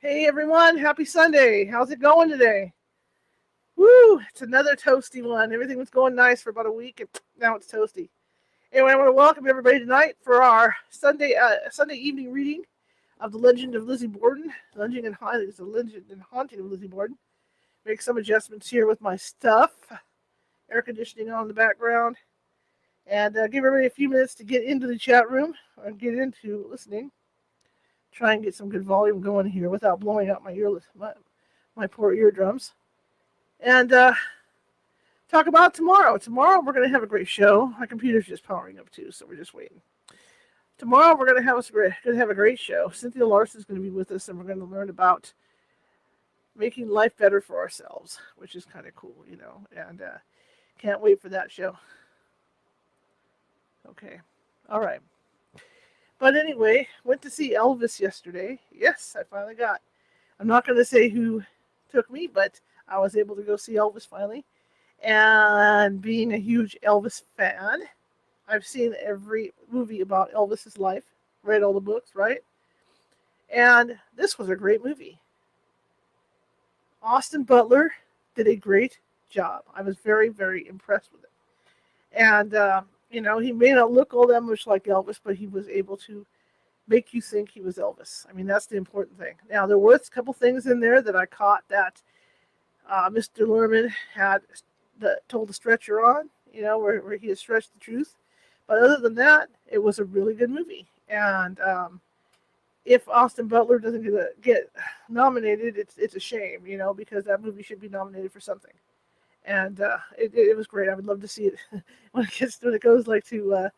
Hey everyone, happy Sunday. How's it going today? Woo, it's another toasty one. Everything was going nice for about a week and now it's toasty. Anyway, I want to welcome everybody tonight for our Sunday evening reading of the Legend of Lizzie Borden. Legend and Haunting of Lizzie Borden. Make some adjustments here with my stuff. Air conditioning on in the background. And give everybody a few minutes to get into the chat room or get into listening. Try and get some good volume going here without blowing out my poor eardrums. And talk about tomorrow. Tomorrow we're going to have a great show. My computer's just powering up too, so we're just waiting. Tomorrow we're going to have a great show. Cynthia Larson's going to be with us, and we're going to learn about making life better for ourselves, which is kind of cool, And can't wait for that show. Okay, all right. But anyway, went to see Elvis yesterday. Yes, I finally got. I'm not going to say who took me, but I was able to go see Elvis finally. And being a huge Elvis fan, I've seen every movie about Elvis's life, read all the books, right? And this was a great movie. Austin Butler did a great job. I was very, very impressed with it. And, he may not look all that much like Elvis, but he was able to make you think he was Elvis. I mean, that's the important thing. Now, there was a couple things in there that I caught that Mr. Lerman had told the stretcher on, where he had stretched the truth. But other than that, it was a really good movie. And if Austin Butler doesn't get nominated, it's a shame, because that movie should be nominated for something. And it was great. I would love to see it when it goes like to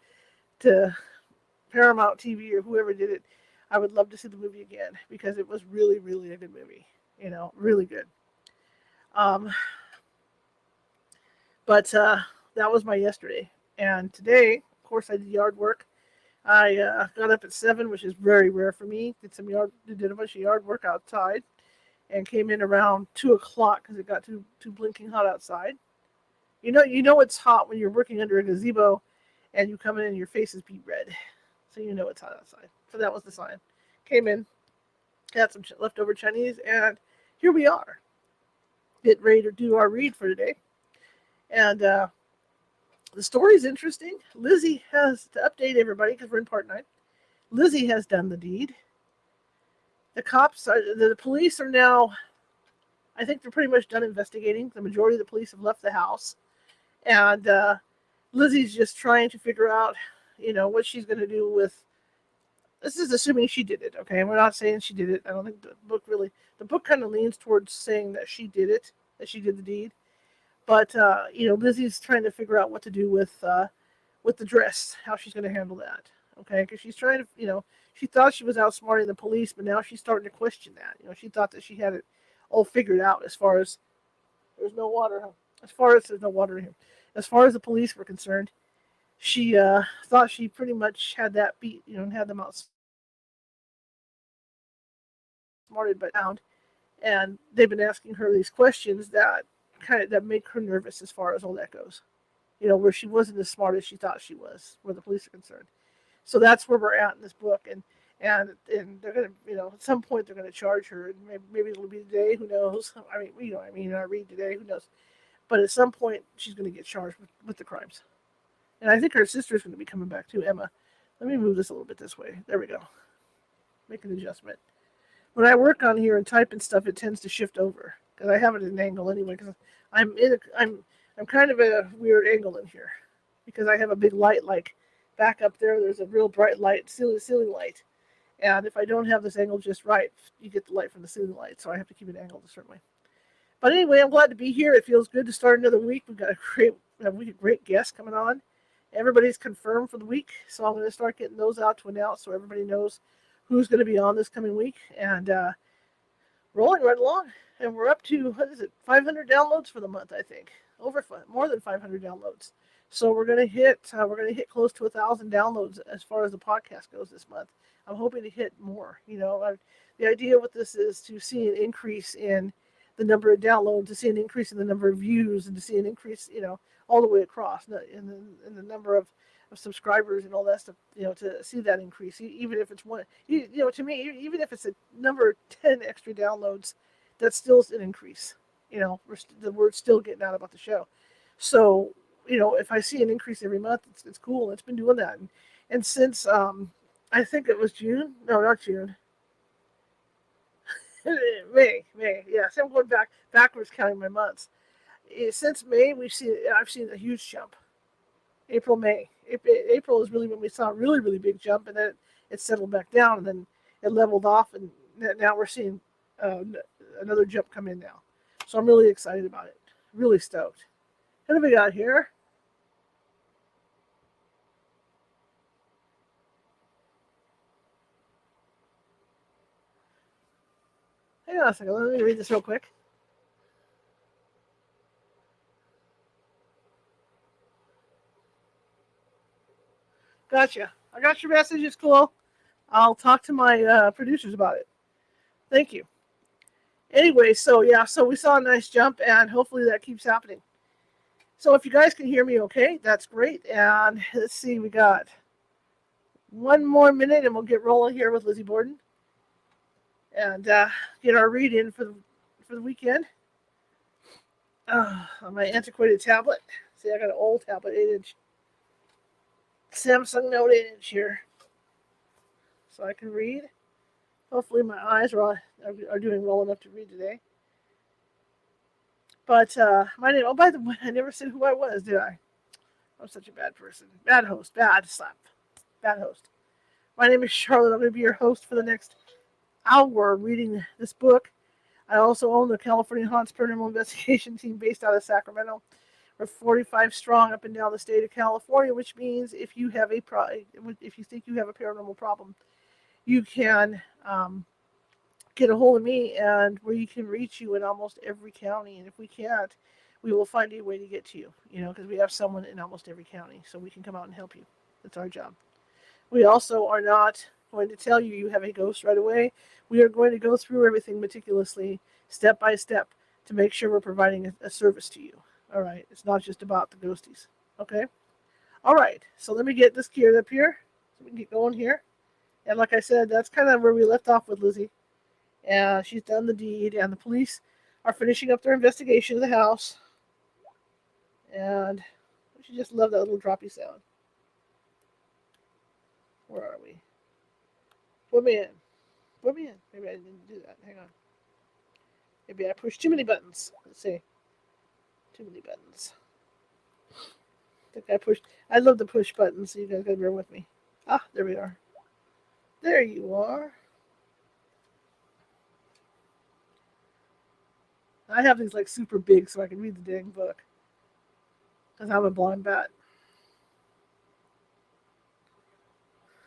Paramount TV or whoever did it. I would love to see the movie again because it was really, really a good movie. Really good. But that was my yesterday. And today, of course, I did yard work. I got up at 7, which is very rare for me. Did a bunch of yard work outside, and came in around 2 o'clock because it got too blinking hot outside. You know it's hot when you're working under a gazebo, and you come in and your face is beet red, so you know it's hot outside. So that was the sign. Came in, had some leftover Chinese, and here we are. Get ready to do our read for today. And the story's interesting. Lizzie has, to update everybody, because we're in part 9, Lizzie has done the deed. The police are now, I think they're pretty much done investigating. The majority of the police have left the house. And Lizzie's just trying to figure out, what she's going to do with, this is assuming she did it, okay? We're not saying she did it. I don't think the book kind of leans towards saying that she did it, that she did the deed. But, Lizzie's trying to figure out what to do with the dress, how she's going to handle that, okay? Because she's trying to, she thought she was outsmarting the police, but now she's starting to question that. She thought that she had it all figured out as far as there's no water in here. As far as the police were concerned, she thought she pretty much had that beat, and had them outsmarted but found. And they've been asking her these questions that make her nervous as far as all that goes. Where she wasn't as smart as she thought she was, where the police are concerned. So that's where we're at in this book, and they're gonna, at some point they're gonna charge her, and maybe it'll be today. Who knows? I read today. Who knows? But at some point she's gonna get charged with the crimes, and I think her sister's gonna be coming back too. Emma, let me move this a little bit this way. There we go. Make an adjustment. When I work on here and type and stuff, it tends to shift over because I have it at an angle anyway. Because I'm kind of at a weird angle in here because I have a big light like back up there. There's a real bright light, ceiling light, and if I don't have this angle just right, you get the light from the ceiling light. So I have to keep it angled a certain way. But anyway, I'm glad to be here. It feels good to start another week. We've got a great guest coming on. Everybody's confirmed for the week, so I'm going to start getting those out to announce so everybody knows who's going to be on this coming week. And rolling right along. And we're up to, 500 downloads for the month, I think. More than 500 downloads. So we're going to hit close to 1,000 downloads as far as the podcast goes this month. I'm hoping to hit more. The idea with this is to see an increase in the number of downloads, to see an increase in the number of views, and to see an increase, all the way across in the number of of subscribers and all that stuff, to see that increase, even if it's one, to me, even if it's a number of 10 extra downloads, that's still an increase. The word's still getting out about the show. So, if I see an increase every month, it's cool. It's been doing that. And since, I think it was June, no, not June, May, yes, I'm going backwards counting my months. Since May, I've seen a huge jump. April, May. April is really when we saw a really, really big jump, and then it settled back down, and then it leveled off, and now we're seeing another jump come in now. So I'm really excited about it. Really stoked. What have we got here? Hang on a second. Let me read this real quick. Gotcha. I got your message. It's cool. I'll talk to my producers about it. Thank you. Anyway, so yeah, so we saw a nice jump, and hopefully that keeps happening. So if you guys can hear me okay, that's great. And let's see, we got one more minute, and we'll get rolling here with Lizzie Borden, and get our read in for the weekend. On my antiquated tablet. See, I got an old tablet, 8-inch Samsung Note 8-inch here, so I can read. Hopefully my eyes are doing well enough to read today. But my name, oh, by the way, I never said who I was, did I? I'm such a bad person. Bad host. Bad slap. Bad host. My name is Charlotte. I'm going to be your host for the next hour reading this book. I also own the California Haunts Paranormal Investigation Team based out of Sacramento. We're 45 strong up and down the state of California, which means if you think you have a paranormal problem, you can get a hold of me, and we can reach you in almost every county. And if we can't, we will find a way to get to you, because we have someone in almost every county, so we can come out and help you. That's our job. We also are not going to tell you have a ghost right away. We are going to go through everything meticulously, step by step, to make sure we're providing a service to you. All right? It's not just about the ghosties. Okay? All right. So let me get this geared up here so we can get going here. And like I said, that's kind of where we left off with Lizzie. And she's done the deed, and the police are finishing up their investigation of the house. And she just loved that little droppy sound. Where are we? Put me in. Put me in. Maybe I didn't do that. Hang on. Maybe I pushed too many buttons. Let's see. Too many buttons. I love the push buttons, so you guys gotta bear with me. Ah, there we are. There you are. I have these like super big so I can read the dang book. Because I'm a blind bat.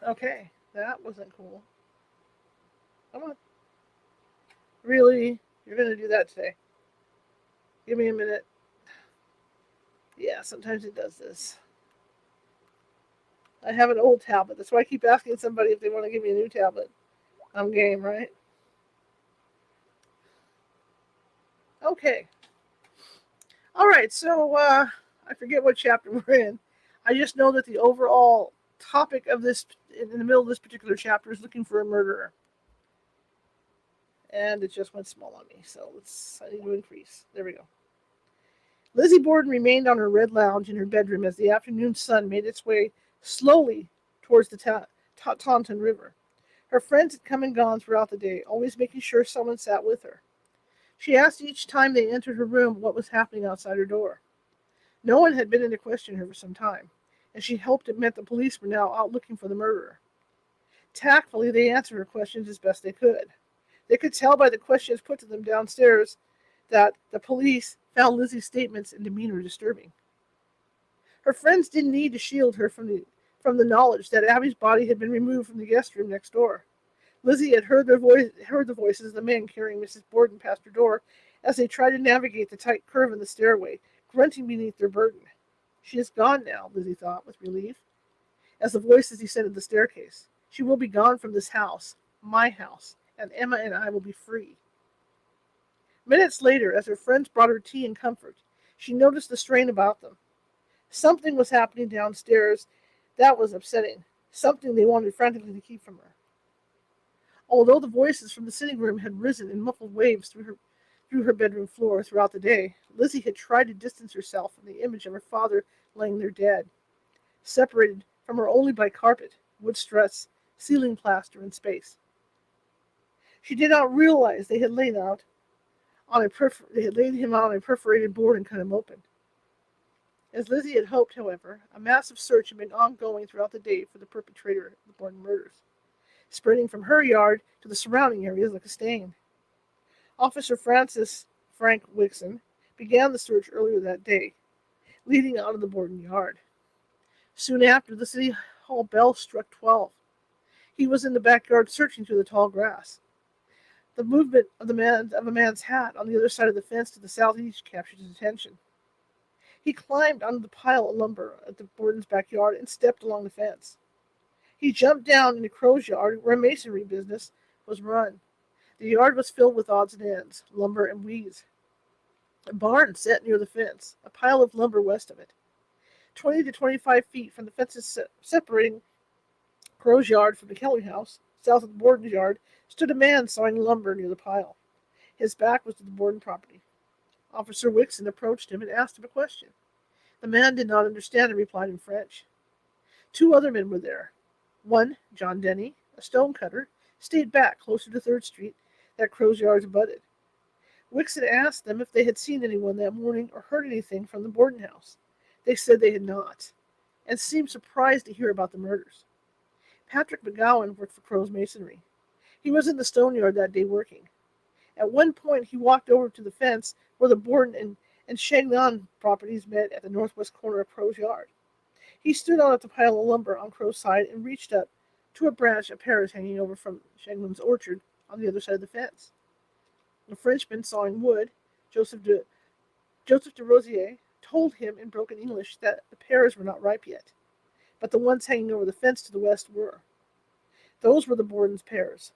Okay, that wasn't cool. Come on. Really? You're going to do that today? Give me a minute. Yeah, sometimes it does this. I have an old tablet. That's why I keep asking somebody if they want to give me a new tablet. I'm game, right? Okay. All right, so I forget what chapter we're in. I just know that the overall topic of this, in the middle of this particular chapter, is looking for a murderer. And it just went small on me, so I need to increase. There we go. Lizzie Borden remained on her red lounge in her bedroom as the afternoon sun made its way slowly towards the Taunton River. Her friends had come and gone throughout the day, always making sure someone sat with her. She asked each time they entered her room what was happening outside her door. No one had been in to question her for some time, and she hoped it meant the police were now out looking for the murderer. Tactfully, they answered her questions as best they could. They could tell by the questions put to them downstairs that the police found Lizzie's statements and demeanor disturbing. Her friends didn't need to shield her from the knowledge that Abby's body had been removed from the guest room next door. Lizzie had heard the voices of the men carrying Mrs. Borden past her door as they tried to navigate the tight curve in the stairway, grunting beneath their burden. She is gone now, Lizzie thought with relief, as the voices descended the staircase. She will be gone from this house, my house, and Emma and I will be free. Minutes later, as her friends brought her tea and comfort, she noticed the strain about them. Something was happening downstairs That was upsetting, something they wanted frantically to keep from her. Although the voices from the sitting room had risen in muffled waves through her bedroom floor throughout the day, Lizzie had tried to distance herself from the image of her father laying there dead, separated from her only by carpet, wood struts, ceiling plaster, and space. She did not realize they had laid him out on a perforated board and cut him open. As Lizzie had hoped, however, a massive search had been ongoing throughout the day for the perpetrator of the Borden murders, spreading from her yard to the surrounding areas like a stain. Officer Frank Wixon began the search earlier that day, leading out of the Borden yard. Soon after, the city hall bell struck 12. He was in the backyard searching through the tall grass. The movement of a man's hat on the other side of the fence to the southeast captured his attention. He climbed onto the pile of lumber at the Borden's backyard and stepped along the fence. He jumped down into Crow's yard, where a masonry business was run. The yard was filled with odds and ends, lumber and weeds. A barn sat near the fence, a pile of lumber west of it. 20 to 25 feet from the fences separating Crow's yard from the Kelly house, south of the Borden's yard, stood a man sawing lumber near the pile. His back was to the Borden property. Officer Wixon approached him and asked him a question. The man did not understand and replied in French. Two other men were there. One, John Denny, a stonecutter, stayed back closer to 3rd Street that Crow's yard abutted. Wixon asked them if they had seen anyone that morning or heard anything from the Borden house. They said they had not, and seemed surprised to hear about the murders. Patrick McGowan worked for Crow's Masonry. He was in the stone yard that day working. At one point, he walked over to the fence where the Borden and Chagnon properties met at the northwest corner of Crow's yard. He stood on at the pile of lumber on Crow's side and reached up to a branch of pears hanging over from Chagnon's orchard on the other side of the fence. The Frenchman sawing wood, Joseph de Rosier, told him in broken English that the pears were not ripe yet, but the ones hanging over the fence to the west were. Those were the Borden's pears.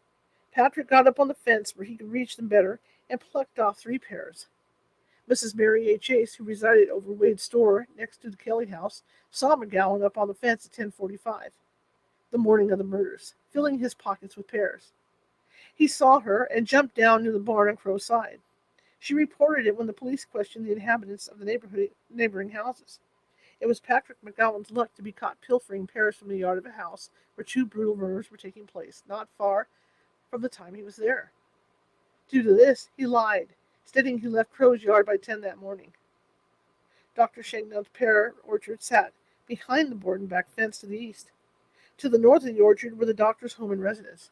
Patrick got up on the fence where he could reach them better and plucked off 3 pears. Mrs. Mary A. Chase, who resided over Wade's store next to the Kelly house, saw McGowan up on the fence at 10:45, the morning of the murders, filling his pockets with pears. He saw her and jumped down near the barn on Crow's side. She reported it when the police questioned the inhabitants of the neighboring houses. It was Patrick McGowan's luck to be caught pilfering pears from the yard of a house where 2 brutal murders were taking place, not far from the time he was there. Due to this, he lied, stating he left Crow's yard by 10 that morning. Dr. Chagnon's pear orchard sat behind the Borden back fence to the east. To the north of the orchard were the doctor's home and residence.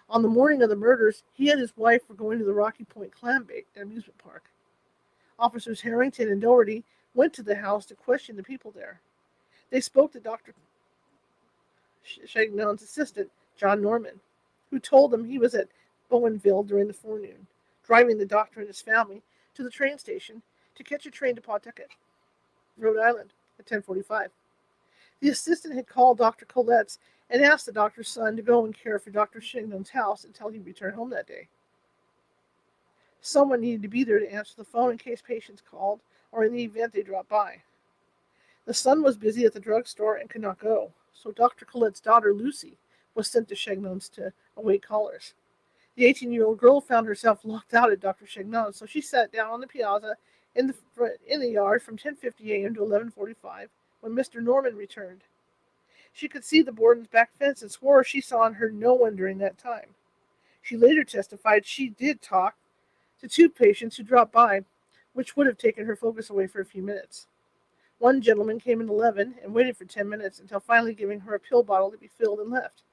On the morning of the murders, he and his wife were going to the Rocky Point Clam Bake amusement park. Officers Harrington and Doherty went to the house to question the people there. They spoke to Dr. Chagnon's assistant, John Norman, who told them he was at Bowenville during the forenoon, driving the doctor and his family to the train station to catch a train to Pawtucket, Rhode Island, at 10:45. The assistant had called Dr. Colette's and asked the doctor's son to go and care for Dr. Chagnon's house until he returned home that day. Someone needed to be there to answer the phone in case patients called or in the event they dropped by. The son was busy at the drugstore and could not go, so Dr. Colette's daughter, Lucy, was sent to Chagnon's to await callers. The 18-year-old girl found herself locked out at Dr. Chagnon's, so she sat down on the piazza in the yard from 10:50 a.m. to 11:45 when Mr. Norman returned. She could see the Borden's back fence and swore she saw and heard no one during that time. She later testified she did talk to 2 patients who dropped by, which would have taken her focus away for a few minutes. One gentleman came at 11 and waited for 10 minutes until finally giving her a pill bottle to be filled and left.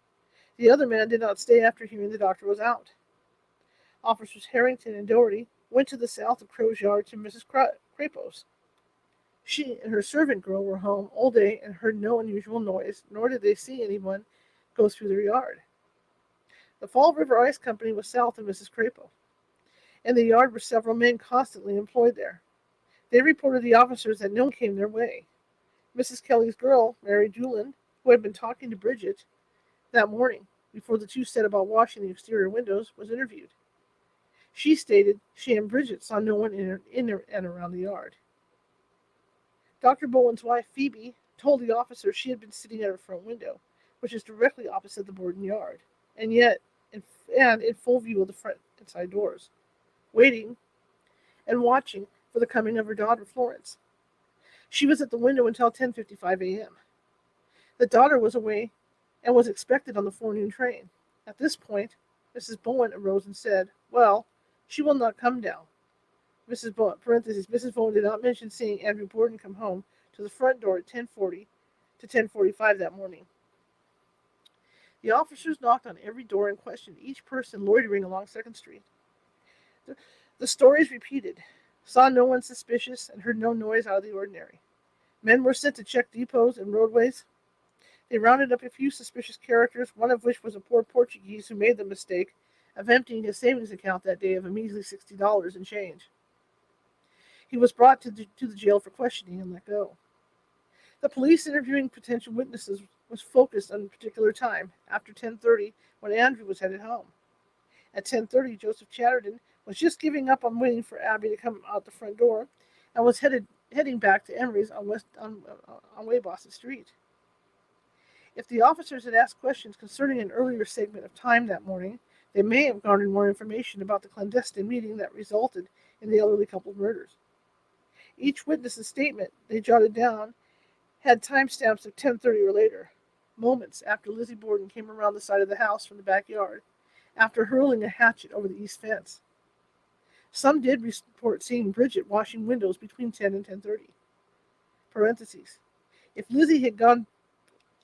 The other man did not stay after hearing the doctor was out. Officers Harrington and Doherty went to the south of Crow's yard to Mrs. Crapos. She and her servant girl were home all day and heard no unusual noise, nor did they see anyone go through their yard. The Fall River Ice Company was south of Mrs. Crapo. In the yard were several men constantly employed there. They reported to the officers that no one came their way. Mrs. Kelly's girl, Mary Doolan, who had been talking to Bridget that morning before the two set about washing the exterior windows, was interviewed. She stated she and Bridget saw no one in and around the yard. Dr. Bowen's wife, Phoebe, told the officer she had been sitting at her front window, which is directly opposite the Borden yard, and yet in full view of the front and side doors, waiting and watching for the coming of her daughter Florence. She was at the window until 10:55 a.m. The daughter was away and was expected on the forenoon train. At this point, Mrs. Bowen arose and said, "Well, she will not come now." Mrs. Bowen did not mention seeing Andrew Borden come home to the front door at 10:40 to 10:45 that morning. The officers knocked on every door and questioned each person loitering along 2nd Street. The stories repeated. Saw no one suspicious and heard no noise out of the ordinary. Men were sent to check depots and roadways. They rounded up a few suspicious characters, one of which was a poor Portuguese who made the mistake of emptying his savings account that day of a measly $60 in change. He was brought to the jail for questioning and let go. The police interviewing potential witnesses was focused on a particular time, after 10:30, when Andrew was headed home. At 10:30, Joseph Chatterton was just giving up on waiting for Abby to come out the front door and was heading back to Emery's on Weybosset Street. If the officers had asked questions concerning an earlier segment of time that morning, they may have garnered more information about the clandestine meeting that resulted in the elderly couple's murders. Each witness's statement they jotted down had timestamps of 10:30 or later, moments after Lizzie Borden came around the side of the house from the backyard, after hurling a hatchet over the east fence. Some did report seeing Bridget washing windows between 10 and 10:30. Parentheses. If Lizzie had gone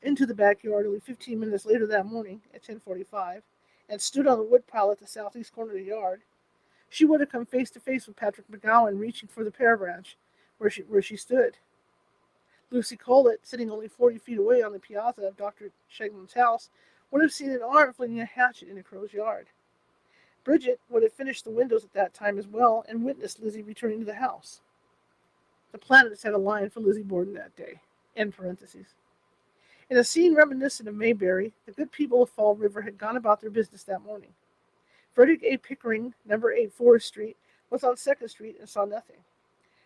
into the backyard only 15 minutes later that morning at 10:45 and stood on the woodpile at the southeast corner of the yard, she would have come face to face with Patrick McGowan reaching for the pear branch where she stood. Lucy Collett, sitting only 40 feet away on the piazza of Dr. Sheglin's house, would have seen an arm flinging a hatchet in a crow's yard. Bridget would have finished the windows at that time as well and witnessed Lizzie returning to the house. The planets had aligned for Lizzie Borden that day. End parentheses. In a scene reminiscent of Mayberry, the good people of Fall River had gone about their business that morning. Frederick A. Pickering, number 8 Forest Street, was on 2nd Street and saw nothing.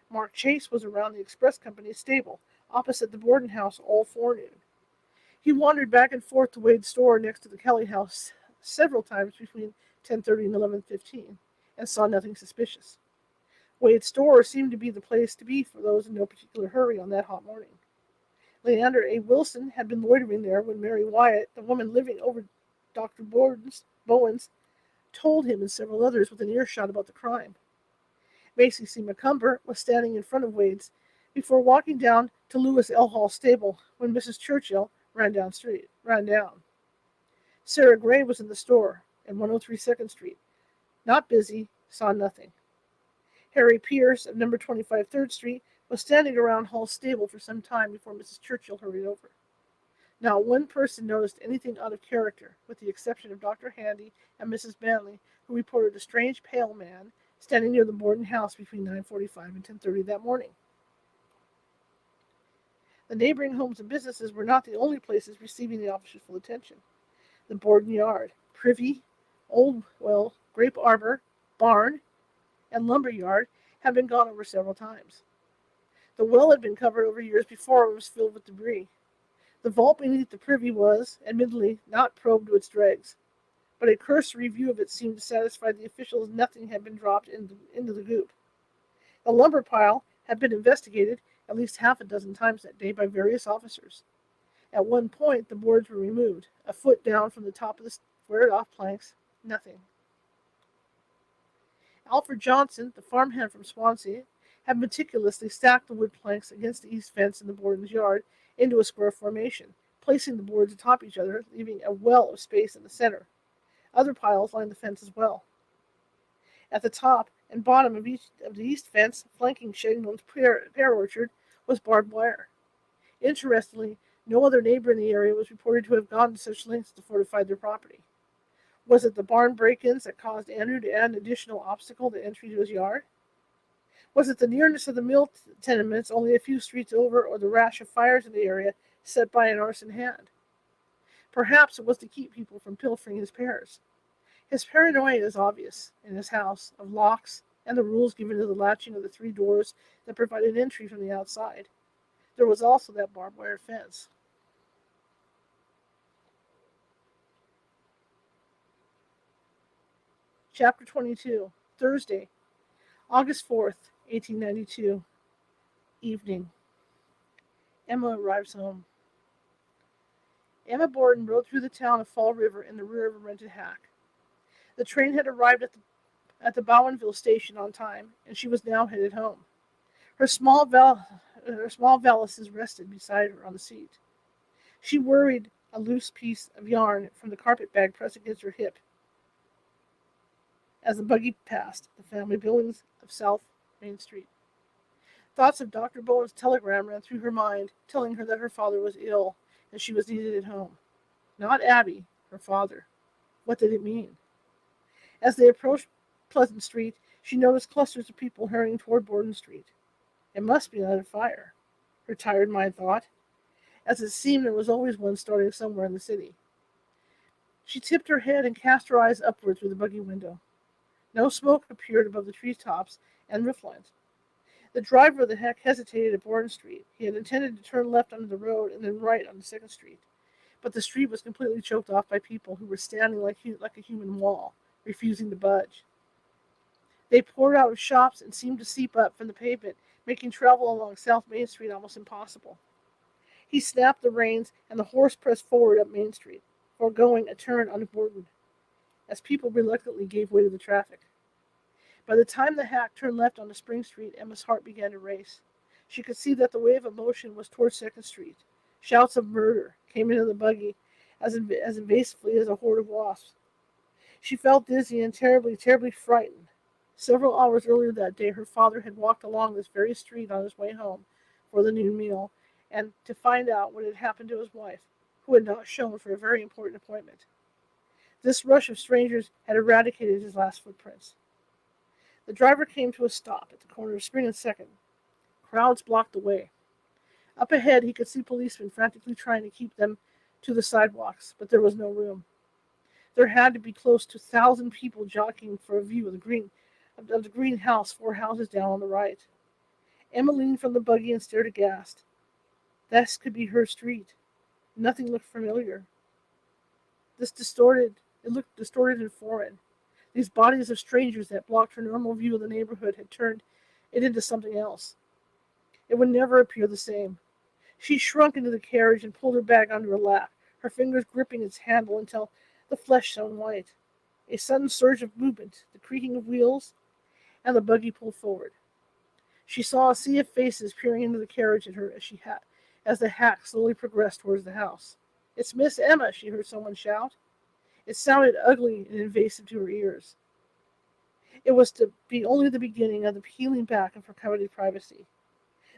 Mark Chase was around the express company's stable, opposite the Borden house all forenoon. He wandered back and forth to Wade's store next to the Kelly house several times between 10:30 and 11:15, and saw nothing suspicious. Wade's store seemed to be the place to be for those in no particular hurry on that hot morning. Leander A. Wilson had been loitering there when Mary Wyatt, the woman living over Dr. Bowen's, told him and several others within earshot about the crime. Macy C. McCumber was standing in front of Wade's before walking down to Lewis L. Hall's stable when Mrs. Churchill ran down. Sarah Gray was in the store at 103 2nd Street. Not busy, saw nothing. Harry Pierce of number 25 3rd Street was standing around Hall's stable for some time before Mrs. Churchill hurried over. Not one person noticed anything out of character, with the exception of Dr. Handy and Mrs. Manley, who reported a strange pale man standing near the Borden house between 9:45 and 10:30 that morning. The neighboring homes and businesses were not the only places receiving the officer's full attention. The Borden yard, privy, grape arbor, barn, and lumber yard had been gone over several times. The well had been covered over years before and was filled with debris. The vault beneath the privy was, admittedly, not probed to its dregs, but a cursory view of it seemed to satisfy the officials nothing had been dropped into the goop. The lumber pile had been investigated at least half a dozen times that day by various officers. At one point, the boards were removed, a foot down from the top of the squared-off planks. Nothing. Alfred Johnson, the farmhand from Swansea, had meticulously stacked the wood planks against the east fence in the Borden's yard into a square formation, placing the boards atop each other, leaving a well of space in the center. Other piles lined the fence as well. At the top and bottom of the east fence, flanking Sheglin's pear orchard, was barbed wire. Interestingly, no other neighbor in the area was reported to have gone to such lengths to fortify their property. Was it the barn break-ins that caused Andrew to add an additional obstacle to entry to his yard? Was it the nearness of the mill tenements only a few streets over, or the rash of fires in the area set by an arson hand? Perhaps it was to keep people from pilfering his pears. His paranoia is obvious in his house of locks and the rules given to the latching of the 3 doors that provided entry from the outside. There was also that barbed wire fence. Chapter 22, Thursday, August 4th, 1892, evening. Emma arrives home. Emma Borden rode through the town of Fall River in the rear of a rented hack. The train had arrived at the Bowenville station on time, and she was now headed home. Her small valises rested beside her on the seat. She worried a loose piece of yarn from the carpet bag pressed against her hip as the buggy passed the family buildings of South Main Street. Thoughts of Dr. Bowen's telegram ran through her mind, telling her that her father was ill and she was needed at home. Not Abby, her father. What did it mean? As they approached Pleasant Street, she noticed clusters of people hurrying toward Borden Street. It must be another fire, her tired mind thought, as it seemed there was always one starting somewhere in the city. She tipped her head and cast her eyes upward through the buggy window. No smoke appeared above the treetops and rooflines. The driver of the hack hesitated at Borden Street. He had intended to turn left onto the road and then right onto 2nd Street. But the street was completely choked off by people who were standing like a human wall, refusing to budge. They poured out of shops and seemed to seep up from the pavement, making travel along South Main Street almost impossible. He snapped the reins, and the horse pressed forward up Main Street, foregoing a turn onto Borden, as people reluctantly gave way to the traffic. By the time the hack turned left onto Spring Street, Emma's heart began to race. She could see that the wave of motion was toward 2nd Street. Shouts of murder came into the buggy as invasively as a horde of wasps. She felt dizzy and terribly, terribly frightened. Several hours earlier that day, her father had walked along this very street on his way home for the noon meal, and to find out what had happened to his wife, who had not shown for a very important appointment. This rush of strangers had eradicated his last footprints. The driver came to a stop at the corner of Spring and 2nd. Crowds blocked the way. Up ahead, he could see policemen frantically trying to keep them to the sidewalks, but there was no room. There had to be close to 1,000 people jockeying for a view of the green house 4 houses down on the right. Emma leaned from the buggy and stared aghast. This could be her street. Nothing looked familiar. It looked distorted and foreign. These bodies of strangers that blocked her normal view of the neighborhood had turned it into something else. It would never appear the same. She shrunk into the carriage and pulled her bag onto her lap, her fingers gripping its handle until the flesh shone white. A sudden surge of movement, the creaking of wheels, and the buggy pulled forward. She saw a sea of faces peering into the carriage at her as the hack slowly progressed towards the house. "It's Miss Emma," she heard someone shout. It sounded ugly and invasive to her ears. It was to be only the beginning of the peeling back of her coveted privacy.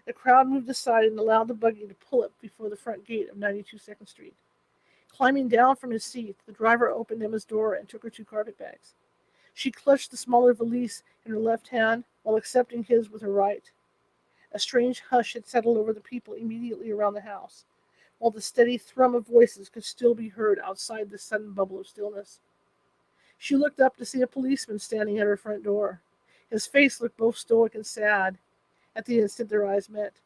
The crowd moved aside and allowed the buggy to pull up before the front gate of 92 2nd Street. Climbing down from his seat, the driver opened Emma's door and took her 2 carpetbags. She clutched the smaller valise in her left hand while accepting his with her right. A strange hush had settled over the people immediately around the house, while the steady thrum of voices could still be heard outside the sudden bubble of stillness. She looked up to see a policeman standing at her front door. His face looked both stoic and sad at the instant their eyes met.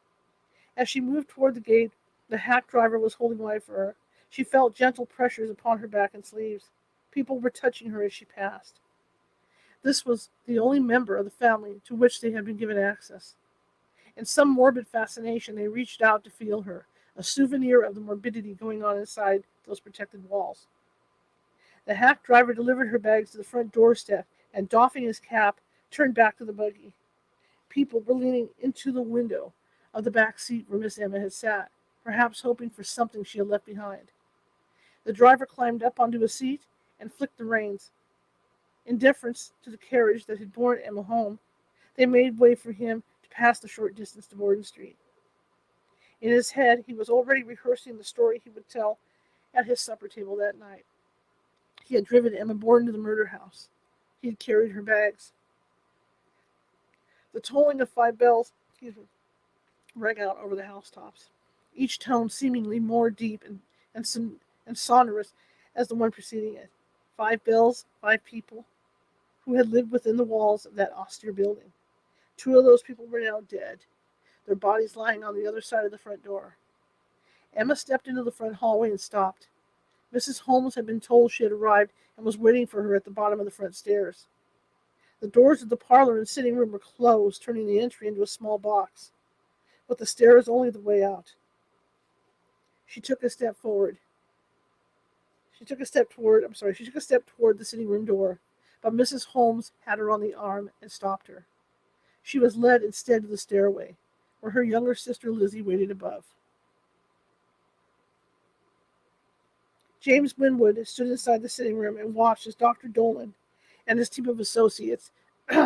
As she moved toward the gate the hack driver was holding wide for her, she felt gentle pressures upon her back and sleeves. People were touching her as she passed. This was the only member of the family to which they had been given access. In some morbid fascination, they reached out to feel her, a souvenir of the morbidity going on inside those protected walls. The hack driver delivered her bags to the front doorstep and, doffing his cap, turned back to the buggy. People were leaning into the window of the back seat where Miss Emma had sat, perhaps hoping for something she had left behind. The driver climbed up onto a seat and flicked the reins. In deference to the carriage that had borne Emma home, they made way for him to pass the short distance to Borden Street. In his head, he was already rehearsing the story he would tell at his supper table that night. He had driven Emma Borden to the murder house. He had carried her bags. The tolling of 5 bells rang out over the housetops, each tone seemingly more deep and sonorous as the one preceding it. 5 bells, 5 people who had lived within the walls of that austere building. 2 of those people were now dead. their bodies lying on the other side of the front door. Emma stepped into the front hallway and stopped. Mrs. Holmes had been told she had arrived and was waiting for her at the bottom of the front stairs. The doors of the parlor and sitting room were closed, turning the entry into a small box, but the stairs only the way out. She took a step toward the sitting room door, but Mrs. Holmes had her on the arm and stopped her. She was led instead to the stairway, where her younger sister Lizzie waited above. James Winwood stood inside the sitting room and watched as Dr. Dolan and his team of associates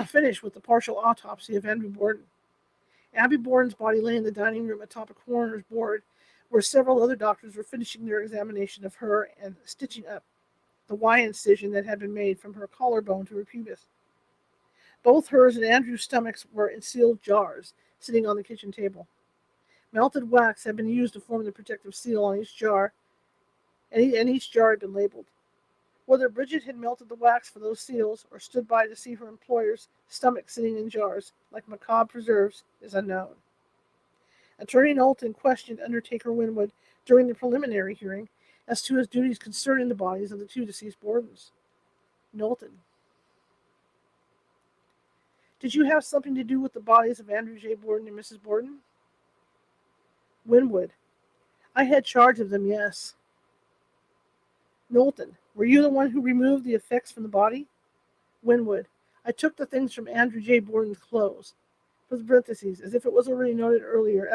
finished with the partial autopsy of Andrew Borden. Abby Borden's body lay in the dining room atop a coroner's board, where several other doctors were finishing their examination of her and stitching up the Y incision that had been made from her collarbone to her pubis. Both hers and Andrew's stomachs were in sealed jars, sitting on the kitchen table. Melted wax had been used to form the protective seal on each jar, and each jar had been labeled. Whether Bridget had melted the wax for those seals or stood by to see her employer's stomach sitting in jars, like macabre preserves, is unknown. Attorney Knowlton questioned Undertaker Winwood during the preliminary hearing as to his duties concerning the bodies of the two deceased Bordens. Knowlton: Did you have something to do with the bodies of Andrew J. Borden and Mrs. Borden? Winwood: I had charge of them, yes. Knowlton: Were you the one who removed the effects from the body? Winwood: I took the things from Andrew J. Borden's clothes. For the parentheses, as it was already noted earlier,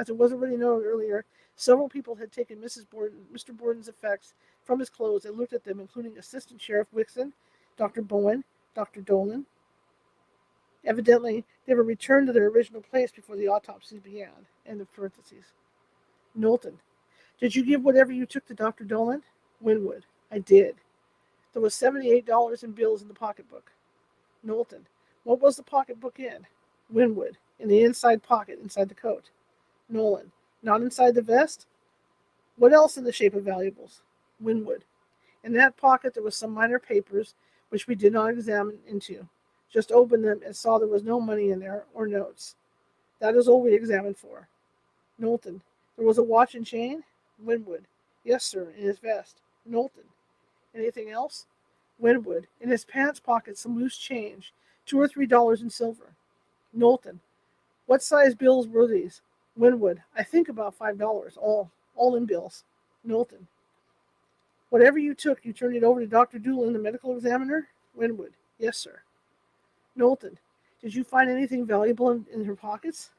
several people had taken Mr. Borden's effects from his clothes and looked at them, including Assistant Sheriff Wixon, Dr. Bowen, Dr. Dolan. Evidently, they were returned to their original place before the autopsy began. End of parentheses. Knowlton: Did you give whatever you took to Dr. Dolan? Winwood: I did. There was $78 in bills in the pocketbook. Knowlton: What was the pocketbook in? Winwood: In the inside pocket, inside the coat. Nolan: Not inside the vest? What else in the shape of valuables? Winwood: In that pocket there was some minor papers, which we did not examine into. Just opened them and saw there was no money in there, or notes. That is all we examined for. Knowlton: There was a watch and chain? Winwood: Yes, sir, in his vest. Knowlton: Anything else? Winwood: In his pants pocket some loose change, $2 or $3 in silver. Knowlton: What size bills were these? Winwood: I think about $5, all in bills. Knowlton: Whatever you took, you turned it over to Dr. Doolin, the medical examiner? Winwood: Yes, sir. Knowlton: Did you find anything valuable in her pockets?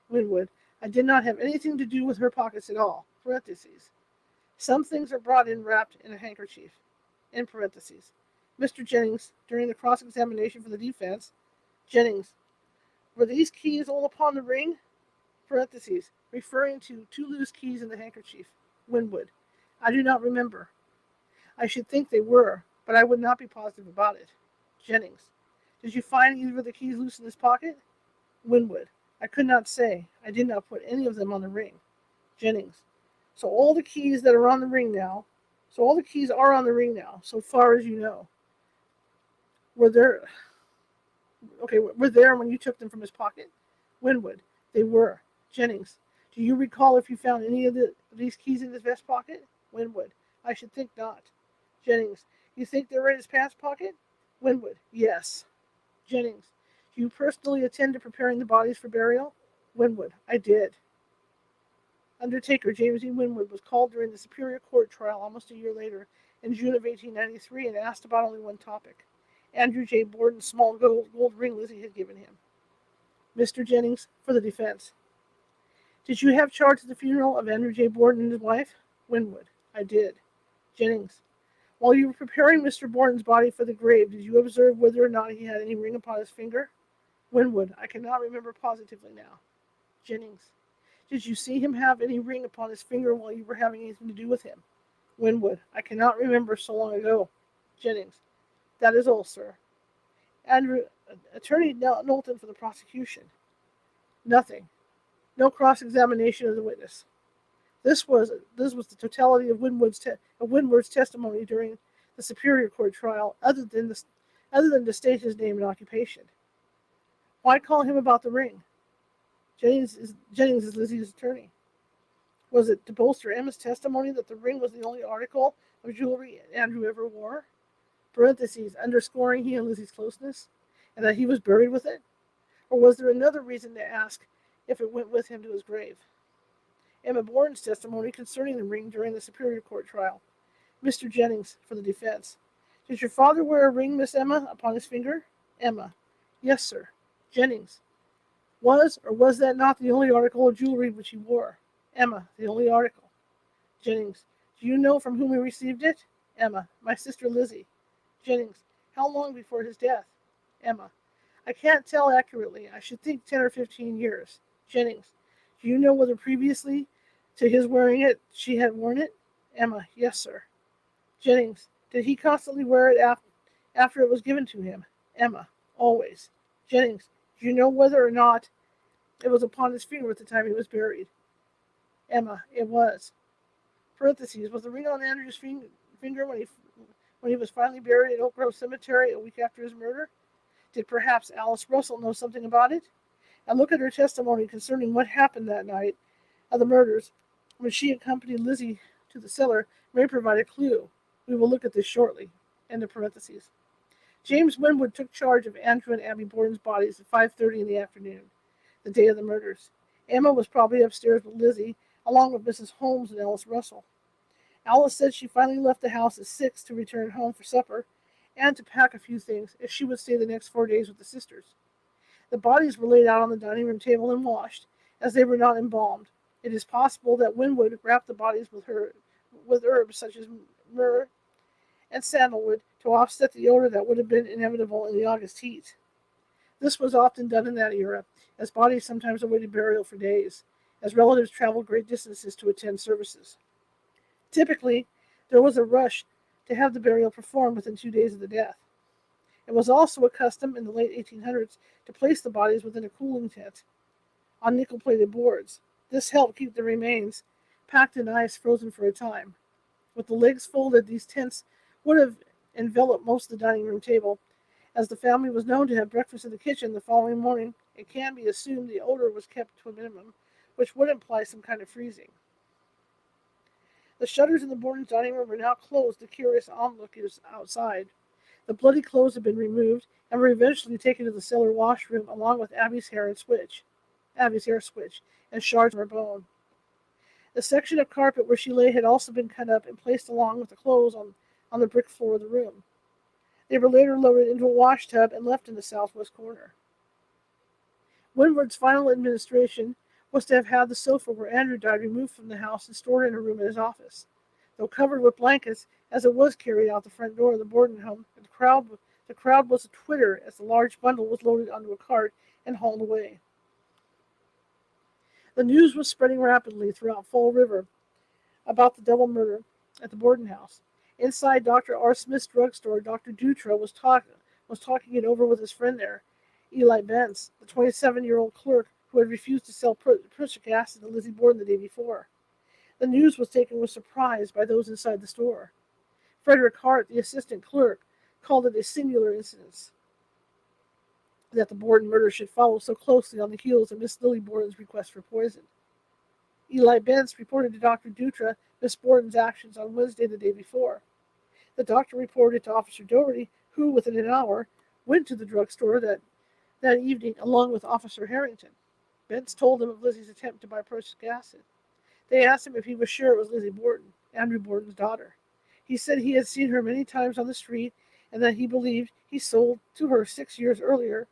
Winwood: I did not have anything to do with her pockets at all. Parentheses. Some things are brought in wrapped in a handkerchief. In parentheses. Mr. Jennings, during the cross-examination for the defense. Jennings: Were these keys all upon the ring? Parentheses. Referring to 2 loose keys in the handkerchief. Winwood: I do not remember. I should think they were, but I would not be positive about it. Jennings: Did you find either of the keys loose in his pocket? Winwood: I could not say. I did not put any of them on the ring. Jennings: So all the keys are on the ring now, so far as you know. Were there when you took them from his pocket? Winwood: They were. Jennings: Do you recall if you found any of these keys in his vest pocket? Winwood: I should think not. Jennings: You think they were in his pants pocket? Winwood: Yes. Jennings: Do you personally attend to preparing the bodies for burial? Winwood: I did. Undertaker James E. Winwood was called during the Superior Court trial almost a year later, in June of 1893, and asked about only one topic: Andrew J. Borden's small gold ring Lizzie had given him. Mr. Jennings, for the defense: Did you have charge of the funeral of Andrew J. Borden and his wife? Winwood: I did. Jennings: While you were preparing Mr. Borden's body for the grave, did you observe whether or not he had any ring upon his finger? Winwood: I cannot remember positively now. Jennings: Did you see him have any ring upon his finger while you were having anything to do with him? Winwood: I cannot remember, so long ago. Jennings: That is all, sir. Attorney Knowlton for the prosecution: Nothing. No cross-examination of the witness. This was the totality of Winwood's testimony during the Superior Court trial, other than to state his name and occupation. Why call him about the ring? Jennings is Lizzie's attorney. Was it to bolster Emma's testimony that the ring was the only article of jewelry Andrew ever wore? Parentheses, underscoring he and Lizzie's closeness, and that he was buried with it? Or was there another reason to ask if it went with him to his grave? Emma Borden's testimony concerning the ring during the Superior Court trial. Mr. Jennings, for the defense. Did your father wear a ring, Miss Emma, upon his finger? Emma. Yes, sir. Jennings. Was or was that not the only article of jewelry which he wore? Emma. The only article. Jennings. Do you know from whom he received it? Emma. My sister Lizzie. Jennings. How long before his death? Emma. I can't tell accurately. I should think 10 or 15 years. Jennings. Do you know whether previously to his wearing it she had worn it? Emma. Yes, sir. Jennings. Did he constantly wear it after it was given to him? Emma. Always. Jennings. Do you know whether or not it was upon his finger at the time he was buried? Emma. It was. Parentheses. Was the ring on Andrew's finger when he was finally buried at Oak Grove Cemetery a week after his murder? Did perhaps Alice Russell know something about it? And look at her testimony concerning what happened that night of the murders when she accompanied Lizzie to the cellar may provide a clue. We will look at this shortly. End of parentheses. James Winwood took charge of Andrew and Abby Borden's bodies at 5:30 in the afternoon, the day of the murders. Emma was probably upstairs with Lizzie, along with Mrs. Holmes and Alice Russell. Alice said she finally left the house at 6 to return home for supper and to pack a few things, as she would stay the next 4 days with the sisters. The bodies were laid out on the dining room table and washed, as they were not embalmed. It is possible that Winwood wrapped the bodies with herbs such as myrrh and sandalwood to offset the odor that would have been inevitable in the August heat. This was often done in that era, as bodies sometimes awaited burial for days, as relatives traveled great distances to attend services. Typically, there was a rush to have the burial performed within 2 days of the death. It was also a custom in the late 1800s to place the bodies within a cooling tent on nickel-plated boards. This helped keep the remains packed in ice frozen for a time. With the legs folded, these tents would have enveloped most of the dining room table. As the family was known to have breakfast in the kitchen the following morning, it can be assumed the odor was kept to a minimum, which would imply some kind of freezing. The shutters in the Borden's dining room were now closed to curious onlookers outside. The bloody clothes had been removed and were eventually taken to the cellar washroom along with Abby's hair switch, and shards of her bone. The section of carpet where she lay had also been cut up and placed along with the clothes on the brick floor of the room. They were later lowered into a wash tub and left in the southwest corner. Winwood's final administration was to have had the sofa where Andrew died removed from the house and stored in a room in his office. Though covered with blankets, as it was carried out the front door of the Borden home, the crowd was a twitter as the large bundle was loaded onto a cart and hauled away. The news was spreading rapidly throughout Fall River about the double murder at the Borden house. Inside Dr. R. Smith's drugstore, Dr. Dutra was talking it over with his friend there, Eli Bentz, the 27-year-old clerk who had refused to sell prussic acid to Lizzie Borden the day before. The news was taken with surprise by those inside the store. Frederick Hart, the assistant clerk, called it a singular incident that the Borden murder should follow so closely on the heels of Miss Lily Borden's request for poison. Eli Bentz reported to Dr. Dutra Miss Borden's actions on Wednesday the day before. The doctor reported to Officer Doherty, who, within an hour, went to the drugstore that evening along with Officer Harrington. Bentz told him of Lizzie's attempt to buy prussic acid. They asked him if he was sure it was Lizzie Borden, Andrew Borden's daughter. He said he had seen her many times on the street and that he believed he sold to her 6 years earlier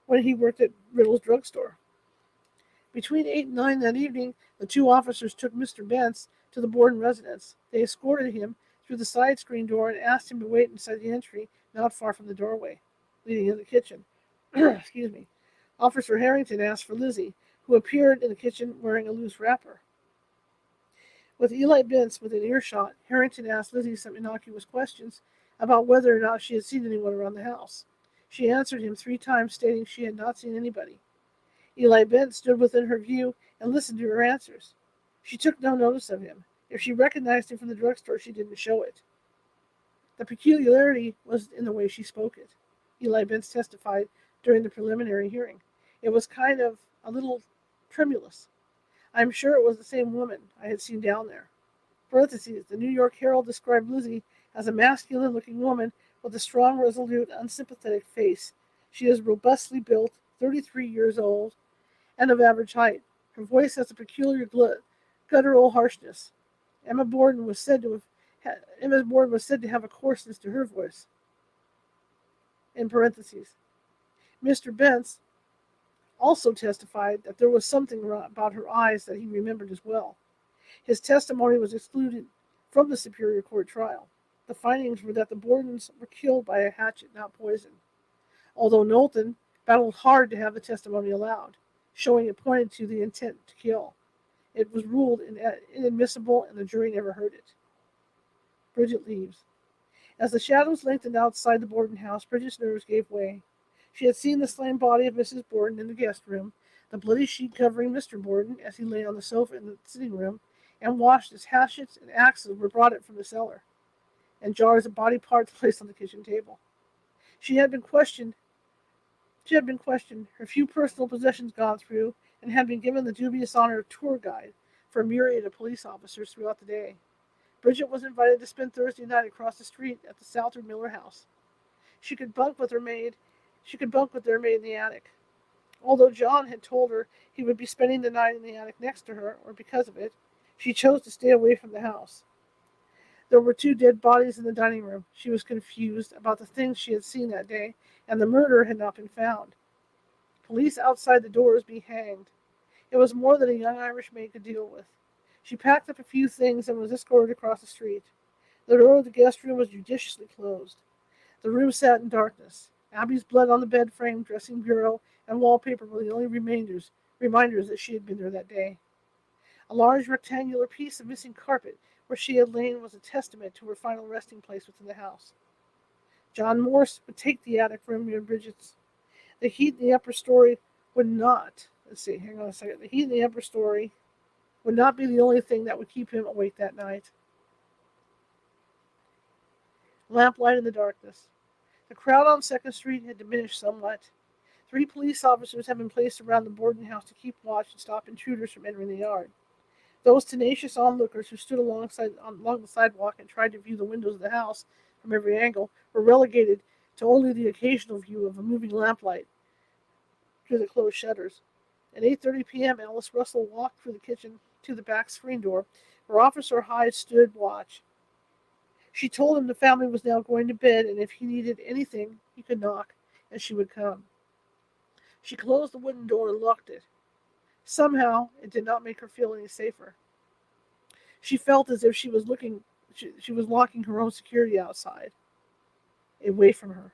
when he worked at Riddle's drugstore. Between 8 and 9 that evening, the two officers took Mr. Bentz to the Borden residence. They escorted him through the side screen door and asked him to wait inside the entry, not far from the doorway leading into the kitchen. Excuse me. Officer Harrington asked for Lizzie, who appeared in the kitchen wearing a loose wrapper. With Eli Bentz within earshot, Harrington asked Lizzie some innocuous questions about whether or not she had seen anyone around the house. She answered him 3 times, stating she had not seen anybody. Eli Bentz stood within her view and listened to her answers. She took no notice of him. If she recognized him from the drugstore, she didn't show it. The peculiarity was in the way she spoke it. Eli Bentz testified during the preliminary hearing. It was kind of a little tremulous. I'm sure it was the same woman I had seen down there. Parentheses, the New York Herald described Lizzie as a masculine-looking woman with a strong, resolute, unsympathetic face. She is robustly built, 33 years old, and of average height. Her voice has a peculiar guttural harshness. Emma Borden was said to have a coarseness to her voice. In parentheses, Mr. Bentz also testified that there was something about her eyes that he remembered as well. His testimony was excluded from the Superior Court trial. The findings were that the Bordens were killed by a hatchet, not poison, although Knowlton battled hard to have the testimony allowed, showing it pointed to the intent to kill. It was ruled inadmissible, and the jury never heard it. Bridget leaves. As the shadows lengthened outside the Borden house, Bridget's nerves gave way. She had seen the slain body of Mrs. Borden in the guest room, the bloody sheet covering Mr. Borden as he lay on the sofa in the sitting room, and watched as hatchets and axes were brought in from the cellar, and jars of body parts placed on the kitchen table. She had been questioned, her few personal possessions gone through, and had been given the dubious honor of tour guide for a myriad of police officers throughout the day. Bridget was invited to spend Thursday night across the street at the Southard Miller house. She could bunk with their maid in the attic. Although John had told her he would be spending the night in the attic next to her, or because of it, she chose to stay away from the house. There were 2 dead bodies in the dining room. She was confused about the things she had seen that day, and the murderer had not been found. Police outside the doors be hanged. It was more than a young Irish maid could deal with. She packed up a few things and was escorted across the street. The door of the guest room was judiciously closed. The room sat in darkness. Abby's blood on the bed frame, dressing bureau, and wallpaper were the only reminders that she had been there that day. A large rectangular piece of missing carpet where she had lain was a testament to her final resting place within the house. John Morse would take the attic room near Bridget's. The heat in the upper story would not, the heat in the upper story would not be the only thing that would keep him awake that night. Lamplight in the darkness. The crowd on 2nd Street had diminished somewhat. 3 police officers had been placed around the Borden house to keep watch and stop intruders from entering the yard. Those tenacious onlookers who stood along the sidewalk and tried to view the windows of the house from every angle were relegated to only the occasional view of a moving lamplight through the closed shutters. At 8:30 p.m., Alice Russell walked through the kitchen to the back screen door, where Officer Hyde stood watch. She told him the family was now going to bed, and if he needed anything, he could knock, and she would come. She closed the wooden door and locked it. Somehow, it did not make her feel any safer. She felt as if she was locking her own security outside, away from her.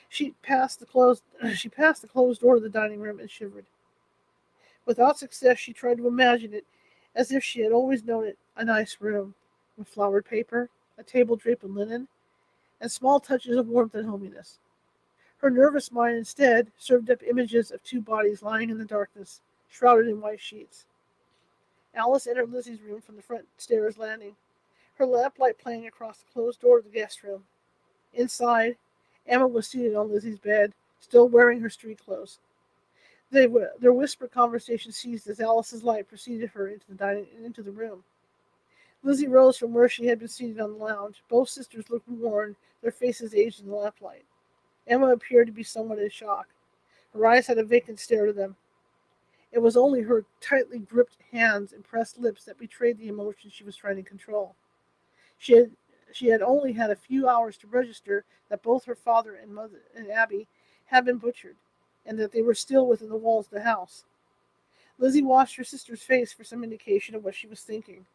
She passed the closed door to the dining room and shivered. Without success, she tried to imagine it as if she had always known it, a nice room, with flowered paper, a table draped in linen, and small touches of warmth and homeliness. Her nervous mind instead served up images of 2 bodies lying in the darkness, shrouded in white sheets. Alice entered Lizzie's room from the front stairs landing, her lamplight playing across the closed door of the guest room. Inside, Emma was seated on Lizzie's bed, still wearing her street clothes. Their whispered conversation ceased as Alice's light preceded her into the room. Lizzie rose from where she had been seated on the lounge. Both sisters looked worn, their faces aged in the lamplight. Emma appeared to be somewhat in shock. Her eyes had a vacant stare to them. It was only her tightly gripped hands and pressed lips that betrayed the emotion she was trying to control. She had only had a few hours to register that both her father and mother and Abby had been butchered, and that they were still within the walls of the house. Lizzie watched her sister's face for some indication of what she was thinking.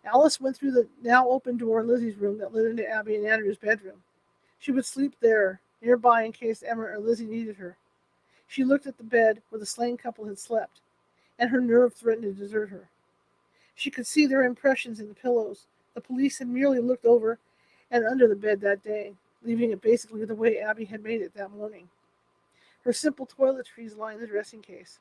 Alice went through the now open door in Lizzie's room that led into Abby and Andrew's bedroom. She would sleep there, nearby in case Emma or Lizzie needed her. She looked at the bed where the slain couple had slept, and her nerve threatened to desert her. She could see their impressions in the pillows. The police had merely looked over and under the bed that day, leaving it basically the way Abby had made it that morning. Her simple toiletries lined the dressing case.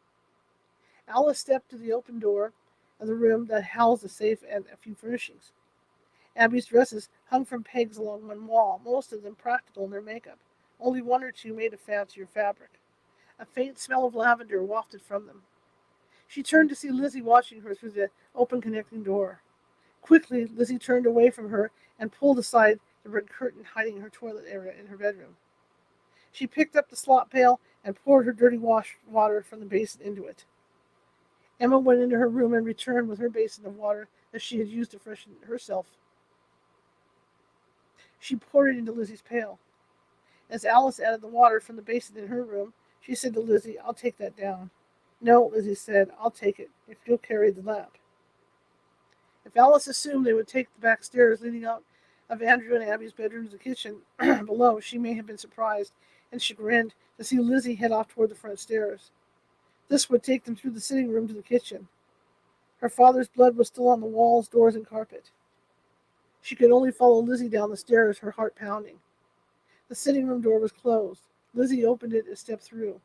Alice stepped to the open door of the room that housed the safe and a few furnishings. Abby's dresses hung from pegs along one wall, most of them practical in their makeup, only 1 or 2 made of fancier fabric. A faint smell of lavender wafted from them. She turned to see Lizzie watching her through the open connecting door. Quickly, Lizzie turned away from her and pulled aside the red curtain hiding her toilet area in her bedroom. She picked up the slop pail and poured her dirty wash water from the basin into it. Emma went into her room and returned with her basin of water that she had used to freshen herself. She poured it into Lizzie's pail. As Alice added the water from the basin in her room, she said to Lizzie, "I'll take that down." "No," Lizzie said, "I'll take it, if you'll carry the lamp." If Alice assumed they would take the back stairs leading out of Andrew and Abby's bedroom to the kitchen below, she may have been surprised and chagrined to see Lizzie head off toward the front stairs. This would take them through the sitting room to the kitchen. Her father's blood was still on the walls, doors, and carpet. She could only follow Lizzie down the stairs, her heart pounding. The sitting room door was closed. Lizzie opened it and stepped through.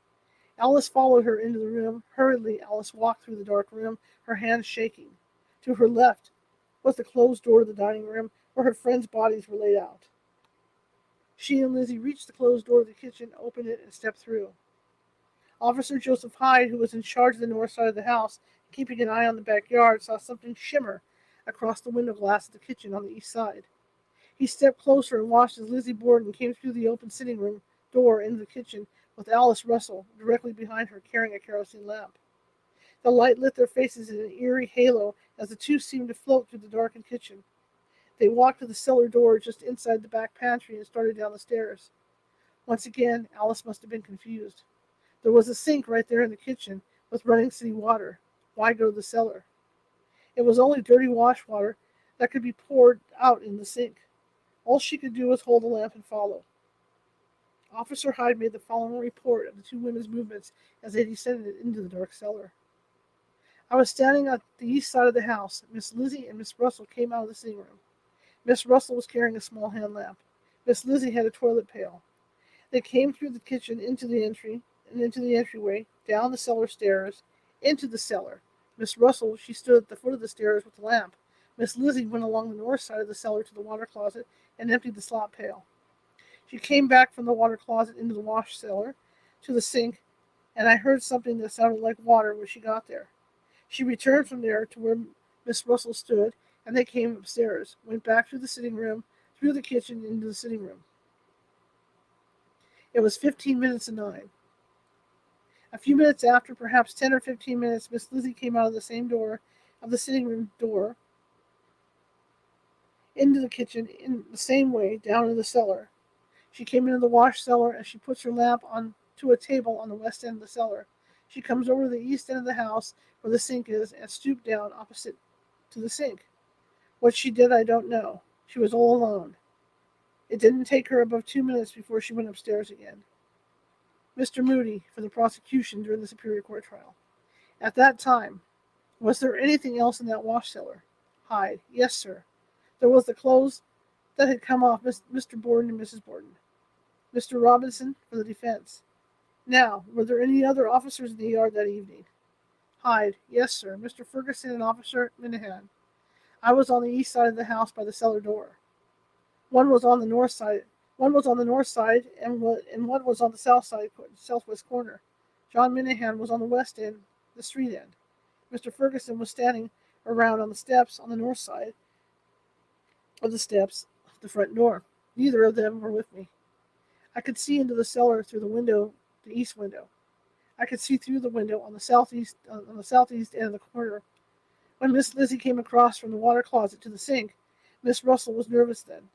Alice followed her into the room. Hurriedly, Alice walked through the dark room, her hands shaking. To her left was the closed door to the dining room, where her friends' bodies were laid out. She and Lizzie reached the closed door of the kitchen, opened it, and stepped through. Officer Joseph Hyde, who was in charge of the north side of the house, keeping an eye on the backyard, saw something shimmer across the window glass of the kitchen on the east side. He stepped closer and watched as Lizzie Borden came through the open sitting room door into the kitchen with Alice Russell directly behind her carrying a kerosene lamp. The light lit their faces in an eerie halo as the two seemed to float through the darkened kitchen. They walked to the cellar door just inside the back pantry and started down the stairs. Once again, Alice must have been confused. There was a sink right there in the kitchen with running city water. Why go to the cellar? It was only dirty wash water that could be poured out in the sink. All she could do was hold the lamp and follow. Officer Hyde made the following report of the two women's movements as they descended into the dark cellar. "I was standing at the east side of the house. Miss Lizzie and Miss Russell came out of the sitting room. Miss Russell was carrying a small hand lamp. Miss Lizzie had a toilet pail. They came through the kitchen into the entryway, down the cellar stairs, into the cellar. Miss Russell, she stood at the foot of the stairs with the lamp. Miss Lizzie went along the north side of the cellar to the water closet and emptied the slop pail. She came back from the water closet into the wash cellar to the sink, and I heard something that sounded like water when she got there. She returned from there to where Miss Russell stood, and they came upstairs, went back through the sitting room, through the kitchen, into the sitting room. It was 15 minutes to 9. A few minutes after, perhaps 10 or 15 minutes, Miss Lizzie came out of the same door of the sitting room door into the kitchen in the same way down into the cellar. She came into the wash cellar and she puts her lamp onto a table on the west end of the cellar. She comes over to the east end of the house where the sink is and stooped down opposite to the sink. What she did, I don't know. She was all alone. It didn't take her above 2 minutes before she went upstairs again." Mr. Moody, for the prosecution during the Superior Court trial. "At that time, was there anything else in that wash cellar?" Hyde. "Yes, sir. There was the clothes that had come off Mr. Borden and Mrs. Borden." Mr. Robinson, for the defense. "Now, were there any other officers in the yard that evening?" Hyde. "Yes, sir. Mr. Ferguson and Officer Minahan. I was on the east side of the house by the cellar door. One was on the north side, and one was on the southwest corner. John Minahan was on the west end, the street end. Mr. Ferguson was standing around on the steps on the north side of the steps of the front door. Neither of them were with me. I could see into the cellar through the window, the east window. I could see through the window on the southeast end of the corner. When Miss Lizzie came across from the water closet to the sink, Miss Russell was nervous then.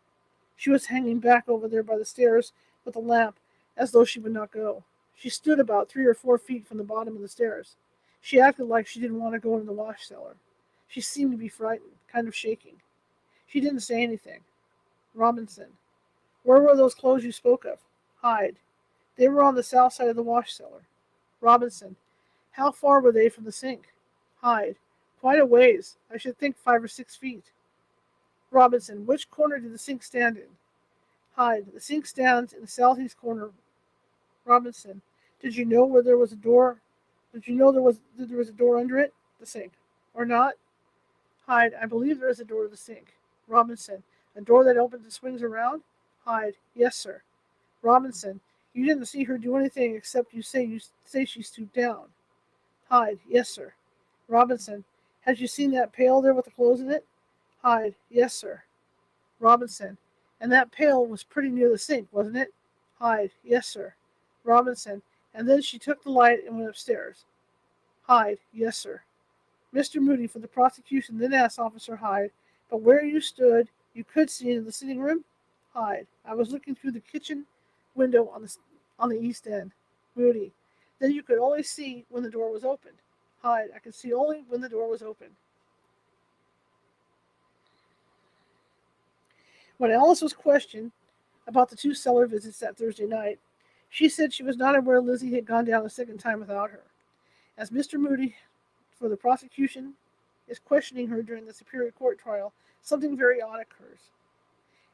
She was hanging back over there by the stairs with a lamp, as though she would not go. She stood about 3 or 4 feet from the bottom of the stairs. She acted like she didn't want to go into the wash cellar. She seemed to be frightened, kind of shaking. She didn't say anything." Robinson. "Where were those clothes you spoke of?" Hyde. "They were on the south side of the wash cellar." Robinson. "How far were they from the sink?" Hyde. "Quite a ways. I should think 5 or 6 feet." Robinson. "Which corner did the sink stand in?" Hyde. "The sink stands in the southeast corner." Robinson. "Did you know where there was a door? Did you know there was a door under it, the sink, or not?" Hyde. "I believe there is a door to the sink." Robinson. "A door that opens and swings around?" Hyde. "Yes, sir." Robinson. You didn't see her do anything except you say she stooped down. Hyde, yes, sir. Robinson, had you seen that pail there with the clothes in it? Hyde, yes, sir. Robinson, and that pail was pretty near the sink, wasn't it? Hyde, yes, sir. Robinson, and then she took the light and went upstairs. Hyde, yes, sir. Mr. Moody for the prosecution then asked Officer Hyde, but where you stood, you could see into the sitting room? Hyde, I was looking through the kitchen window on the east end. Moody, then you could only see when the door was opened. Hyde, I could see only when the door was open. When Alice was questioned about the two cellar visits that Thursday night, she said she was not aware Lizzie had gone down a second time without her. As Mr. Moody for the prosecution is questioning her during the Superior Court trial, something very odd occurs.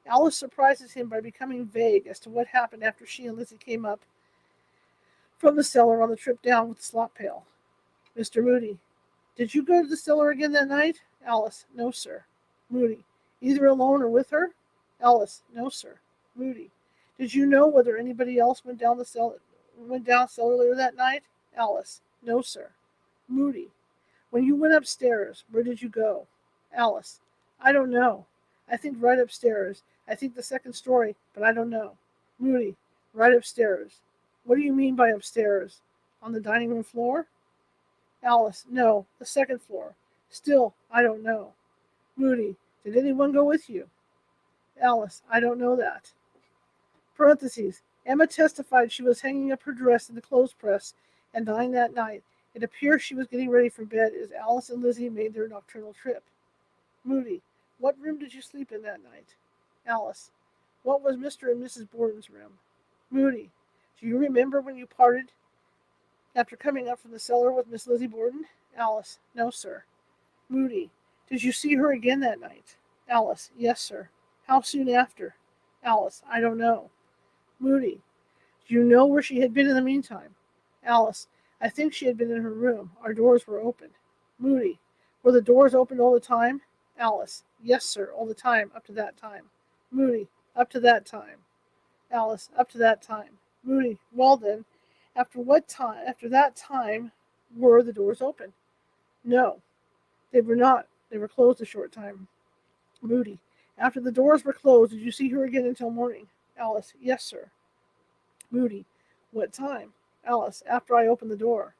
Alice surprises him by becoming vague as to what happened after she and Lizzie came up from the cellar on the trip down with the slop pail. Mr. Moody, did you go to the cellar again that night? Alice, no, sir. Moody, either alone or with her? Alice, no, sir. Moody, did you know whether anybody else went down cellar that night? Alice, no, sir. Moody, when you went upstairs, where did you go? Alice, I don't know. I think right upstairs. I think the second story, but I don't know. Moody, right upstairs. What do you mean by upstairs? On the dining room floor? Alice, no, the second floor. Still, I don't know. Moody, did anyone go with you? Alice, I don't know that. Parentheses. Emma testified she was hanging up her dress in the clothes press and dying that night. It appears she was getting ready for bed as Alice and Lizzie made their nocturnal trip. Moody, what room did you sleep in that night? Alice, what was Mr. and Mrs. Borden's room? Moody, do you remember when you parted after coming up from the cellar with Miss Lizzie Borden? Alice, no, sir. Moody, did you see her again that night? Alice, yes, sir. How soon after? Alice, I don't know. Moody, do you know where she had been in the meantime? Alice, I think she had been in her room. Our doors were open. Moody, were the doors open all the time? Alice, yes, sir, all the time, up to that time. Moody, up to that time. Alice, up to that time. Moody, well then, after that time, were the doors open? No, they were not. They were closed a short time. Moody, after the doors were closed, did you see her again until morning? Alice, yes, sir. Moody, what time? Alice, after I opened the door.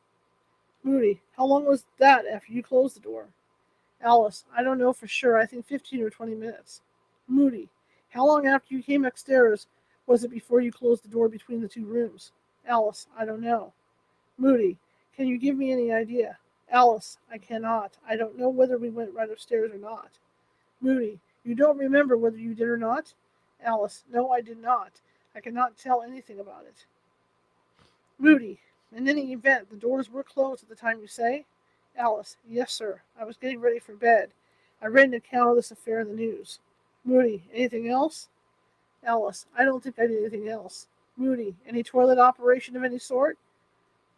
Moody, how long was that after you closed the door? Alice, I don't know for sure. I think 15 or 20 minutes. Moody, how long after you came upstairs was it before you closed the door between the two rooms? Alice, I don't know. Moody, can you give me any idea? Alice, I cannot. I don't know whether we went right upstairs or not. Moody, you don't remember whether you did or not? Alice, no, I did not. I cannot tell anything about it. Moody, in any event, the doors were closed at the time you say? Alice, yes, sir. I was getting ready for bed. I read an account of this affair in the news. Moody, anything else? Alice, I don't think I did anything else. Moody, any toilet operation of any sort?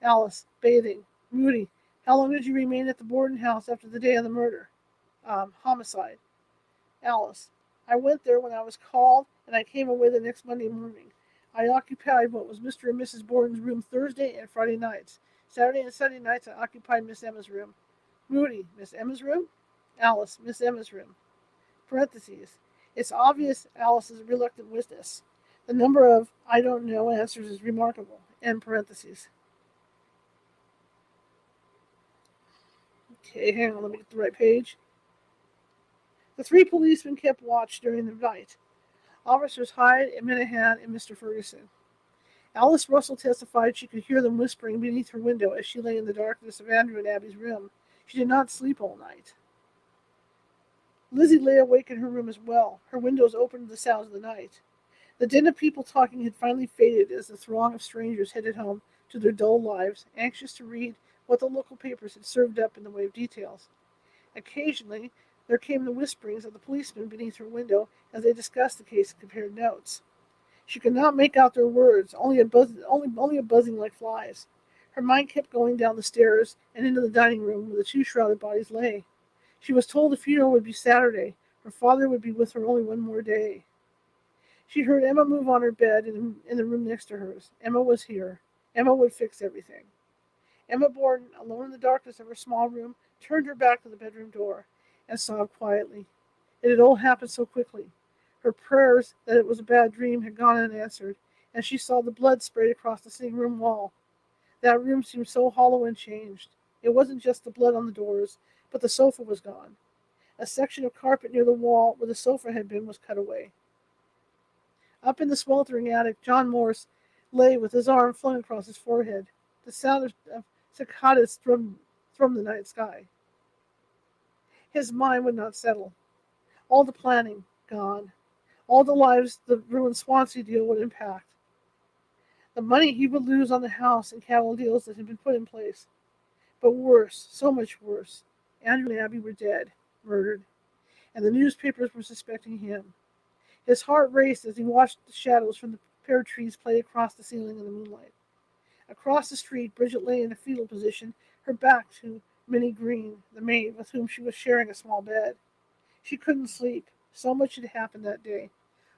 Alice, bathing. Moody, how long did you remain at the Borden house after the day of the murder? Homicide. Alice, I went there when I was called, and I came away the next Monday morning. I occupied what was Mr. and Mrs. Borden's room Thursday and Friday nights. Saturday and Sunday nights I occupied Miss Emma's room. Moody, Miss Emma's room? Alice, Miss Emma's room. Parentheses. It's obvious Alice is a reluctant witness. The number of I don't know answers is remarkable. End parentheses. Okay, hang on, let me get the right page. The three policemen kept watch during the night. Officers Hyde and Minahan and Mr. Ferguson. Alice Russell testified she could hear them whispering beneath her window as she lay in the darkness of Andrew and Abby's room. She did not sleep all night. Lizzie lay awake in her room as well, her windows open to the sounds of the night. The din of people talking had finally faded as the throng of strangers headed home to their dull lives, anxious to read what the local papers had served up in the way of details. Occasionally, there came the whisperings of the policemen beneath her window as they discussed the case and compared notes. She could not make out their words, only a buzzing like flies. Her mind kept going down the stairs and into the dining room where the two shrouded bodies lay. She was told the funeral would be Saturday. Her father would be with her only one more day. She heard Emma move on her bed in the room next to hers. Emma was here. Emma would fix everything. Emma Borden, alone in the darkness of her small room, turned her back to the bedroom door and sobbed quietly. It had all happened so quickly. Her prayers that it was a bad dream had gone unanswered, and she saw the blood sprayed across the sitting room wall. That room seemed so hollow and changed. It wasn't just the blood on the doors, but the sofa was gone. A section of carpet near the wall where the sofa had been was cut away. Up in the sweltering attic, John Morse lay with his arm flung across his forehead. The sound of cicadas thrummed the night sky. His mind would not settle. All the planning gone. All the lives the ruined Swansea deal would impact. The money he would lose on the house and cattle deals that had been put in place. But worse, so much worse. Andrew and Abby were dead, murdered, and the newspapers were suspecting him. His heart raced as he watched the shadows from the pear trees play across the ceiling in the moonlight. Across the street, Bridget lay in a fetal position, her back to Minnie Green, the maid with whom she was sharing a small bed. She couldn't sleep. So much had happened that day.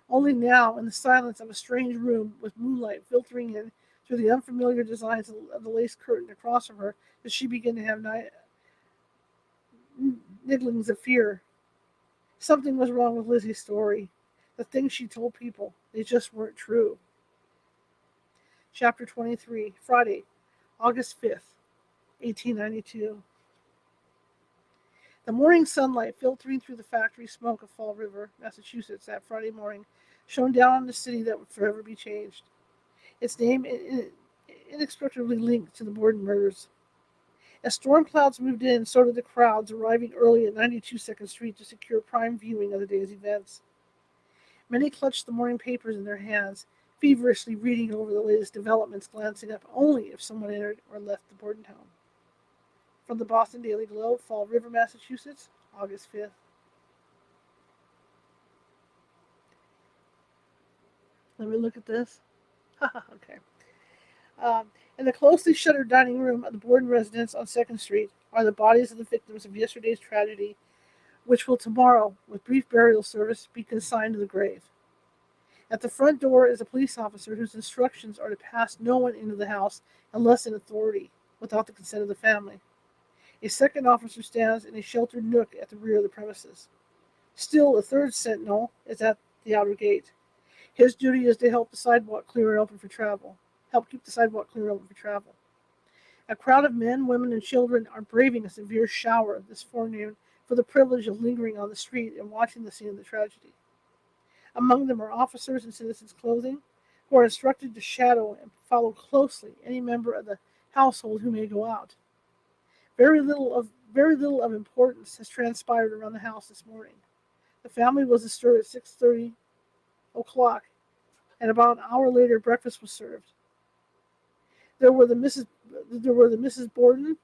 Only now, in the silence of a strange room, with moonlight filtering in through the unfamiliar designs of the lace curtain across from her, did she begin to have nigglings of fear. Something was wrong with Lizzie's story. The things she told people, they just weren't true. Chapter 23, Friday, August 5th, 1892. The morning sunlight filtering through the factory smoke of Fall River, Massachusetts, that Friday morning, shone down on the city that would forever be changed. Its name inextricably linked to the Borden murders. As storm clouds moved in, so did the crowds arriving early at 92 Second Street to secure prime viewing of the day's events. Many clutched the morning papers in their hands, feverishly reading over the latest developments, glancing up only if someone entered or left the Borden home. From the Boston Daily Globe, Fall River, Massachusetts, August 5th. Let me look at this. Okay. Um, in the closely shuttered dining room of the Borden residence on 2nd Street are the bodies of the victims of yesterday's tragedy, which will tomorrow, with brief burial service, be consigned to the grave. At the front door is a police officer whose instructions are to pass no one into the house unless in authority, without the consent of the family. A second officer stands in a sheltered nook at the rear of the premises. Still, a third sentinel is at the outer gate. His duty is to help the sidewalk clear and open for travel. Help keep the sidewalk clear and open for travel. A crowd of men, women, and children are braving a severe shower this forenoon for the privilege of lingering on the street and watching the scene of the tragedy. Among them are officers in citizens' clothing who are instructed to shadow and follow closely any member of the household who may go out. Very little of importance has transpired around the house this morning. The family was astir at 6:30 o'clock, and about an hour later breakfast was served. There were the Mrs. Borden,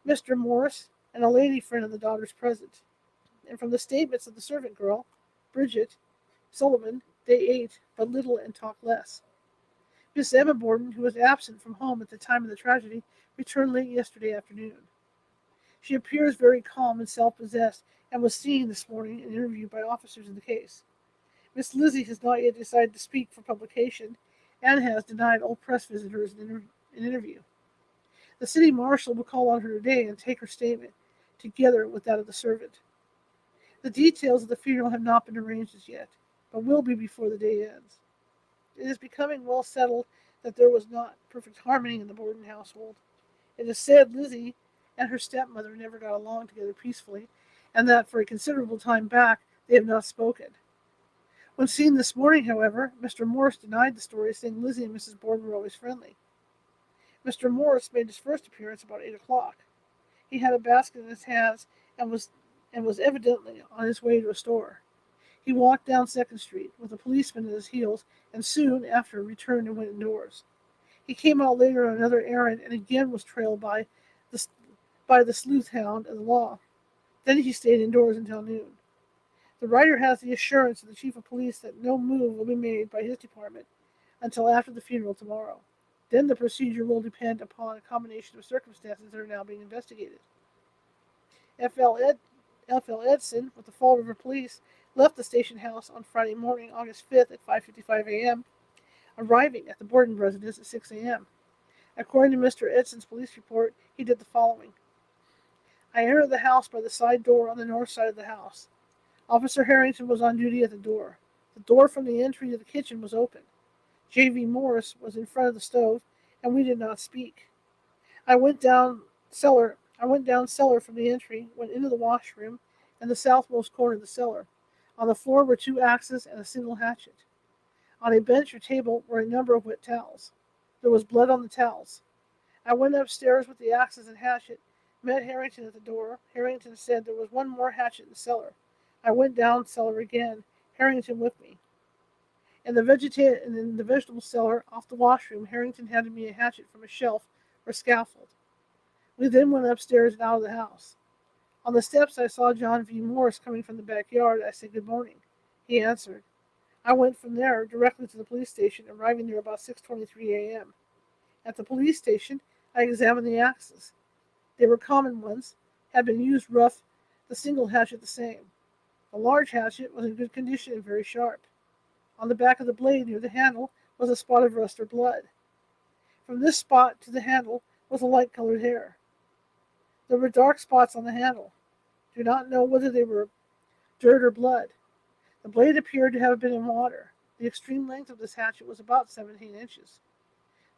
Mr. Morse, and a lady friend of the daughters present. And from the statements of the servant girl, Bridget Sullivan, they ate but little and talked less. Miss Emma Borden, who was absent from home at the time of the tragedy, returned late yesterday afternoon. She appears very calm and self-possessed, and was seen this morning and interviewed by officers in the case. Miss Lizzie has not yet decided to speak for publication, and has denied all press visitors an interview. The city marshal will call on her today and take her statement, together with that of the servant. The details of the funeral have not been arranged as yet, but will be before the day ends. It is becoming well settled that there was not perfect harmony in the Borden household. It is said Lizzie and her stepmother never got along together peacefully, and that for a considerable time back they have not spoken. When seen this morning, however, Mr. Morse denied the story, saying Lizzie and Mrs. Borden were always friendly. Mr. Morse made his first appearance about 8 o'clock. He had a basket in his hands and was evidently on his way to a store. He walked down 2nd Street with a policeman at his heels, and soon after returned and went indoors. He came out later on another errand and again was trailed the sleuth hound of the law. Then he stayed indoors until noon. The writer has the assurance of the chief of police that no move will be made by his department until after the funeral tomorrow. Then the procedure will depend upon a combination of circumstances that are now being investigated. F. L. Edson, with the Fall River Police, left the station house on Friday morning, August 5th at 5:55 a.m., arriving at the Borden residence at 6 a.m. According to Mr. Edson's police report, he did the following. I entered the house by the side door on the north side of the house. Officer Harrington was on duty at the door. The door from the entry to the kitchen was open. J.V. Morris was in front of the stove, and we did not speak. I went down cellar from the entry, went into the washroom and the southmost corner of the cellar. On the floor were 2 axes and a single hatchet. On a bench or table were a number of wet towels. There was blood on the towels. I went upstairs with the axes and hatchet, met Harrington at the door. Harrington said there was one more hatchet in the cellar. I went down cellar again, Harrington with me. In the vegetable cellar off the washroom, Harrington handed me a hatchet from a shelf or scaffold. We then went upstairs and out of the house. On the steps, I saw John V. Morris coming from the backyard. I said good morning. He answered. I went from there directly to the police station, arriving there about 6:23 a.m. At the police station, I examined the axes. They were common ones, had been used rough, the single hatchet the same. The large hatchet was in good condition and very sharp. On the back of the blade near the handle was a spot of rust or blood. From this spot to the handle was a light-colored hair. There were dark spots on the handle. Do not know whether they were dirt or blood. The blade appeared to have been in water. The extreme length of this hatchet was about 17 inches.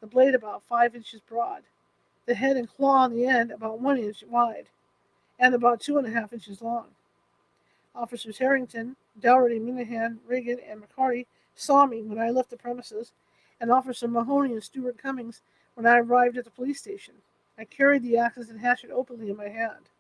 The blade about 5 inches broad. The head and claw on the end about 1 inch wide, and about 2.5 inches long. Officers Harrington, Dougherty, Minahan, Reagan, and McCarty saw me when I left the premises, and Officer Mahoney and Stuart Cummings when I arrived at the police station. I carried the axes and hatchet openly in my hand.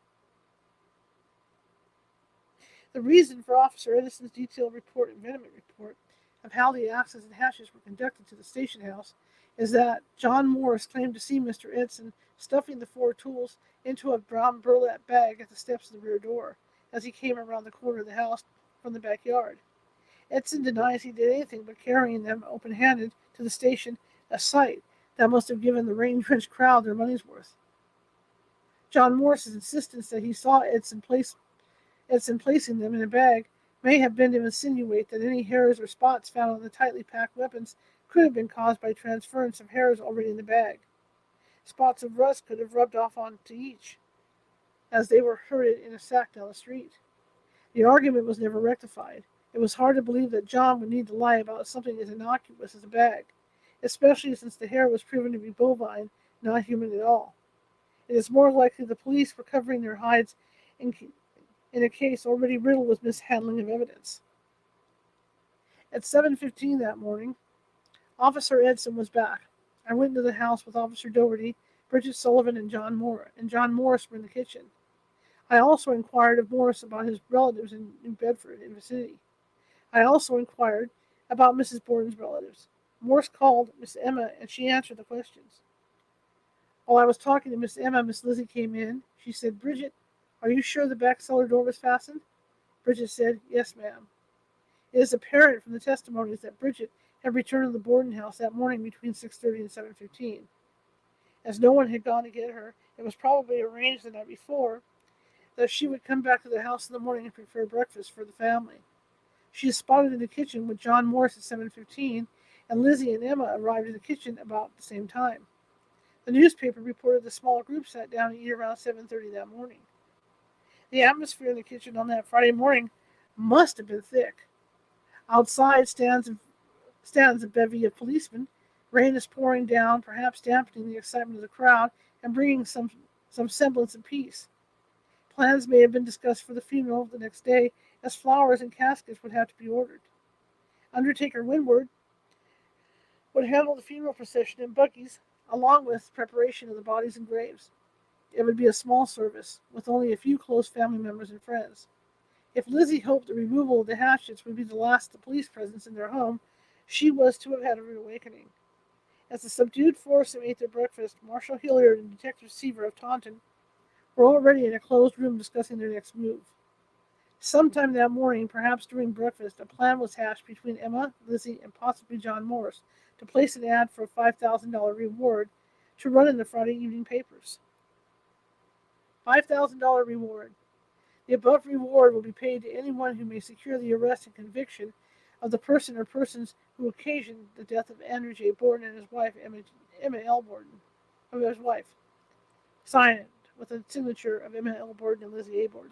The reason for Officer Edison's detailed report and Veneman report of how the axes and hatchets were conducted to the station house is that John Morris claimed to see Mr. Edson stuffing the 4 tools into a brown burlap bag at the steps of the rear door as he came around the corner of the house from the backyard. Edson denies he did anything but carrying them open-handed to the station, a sight that must have given the rain-drenched crowd their money's worth. John Morris's insistence that he saw Edson placing them in a bag may have been to insinuate that any hairs or spots found on the tightly packed weapons could have been caused by transference of hairs already in the bag. Spots of rust could have rubbed off onto each, as they were herded in a sack down the street. The argument was never rectified. It was hard to believe that John would need to lie about something as innocuous as a bag, especially since the hair was proven to be bovine, not human at all. It is more likely the police were covering their hides in a case already riddled with mishandling of evidence. At 7:15 that morning, Officer Edson was back. I went into the house with Officer Dougherty, Bridget Sullivan, and John Morris were in the kitchen. I also inquired of Morris about his relatives in New Bedford and vicinity. I also inquired about Mrs. Borden's relatives. Morris called Miss Emma, and she answered the questions. While I was talking to Miss Emma, Miss Lizzie came in. She said, Bridget, are you sure the back cellar door was fastened? Bridget said, yes, ma'am. It is apparent from the testimonies that Bridget had returned to the Borden house that morning between 6:30 and 7:15. As no one had gone to get her, it was probably arranged the night before that she would come back to the house in the morning and prepare breakfast for the family. She is spotted in the kitchen with John Morris at 7:15, and Lizzie and Emma arrived in the kitchen about the same time. The newspaper reported the small group sat down to eat around 7:30 that morning. The atmosphere in the kitchen on that Friday morning must have been thick. Outside stands a bevy of policemen. Rain is pouring down, perhaps dampening the excitement of the crowd and bringing some semblance of peace. Plans may have been discussed for the funeral the next day, as flowers and caskets would have to be ordered. Undertaker Winward would handle the funeral procession in buggies, along with preparation of the bodies and graves. It would be a small service, with only a few close family members and friends. If Lizzie hoped the removal of the hatchets would be the last of the police presence in their home, she was to have had a rude awakening. As the subdued foursome ate their breakfast, Marshal Hilliard and Detective Seaver of Taunton were already in a closed room discussing their next move. Sometime that morning, perhaps during breakfast, a plan was hatched between Emma, Lizzie, and possibly John Morris to place an ad for a $5,000 reward to run in the Friday evening papers. $5,000 reward. The above reward will be paid to anyone who may secure the arrest and conviction of the person or persons who occasioned the death of Andrew J. Borden and his wife, Emma L. Borden, of his wife. Sign it with a signature of Emma L. Borden and Lizzie A. Borden.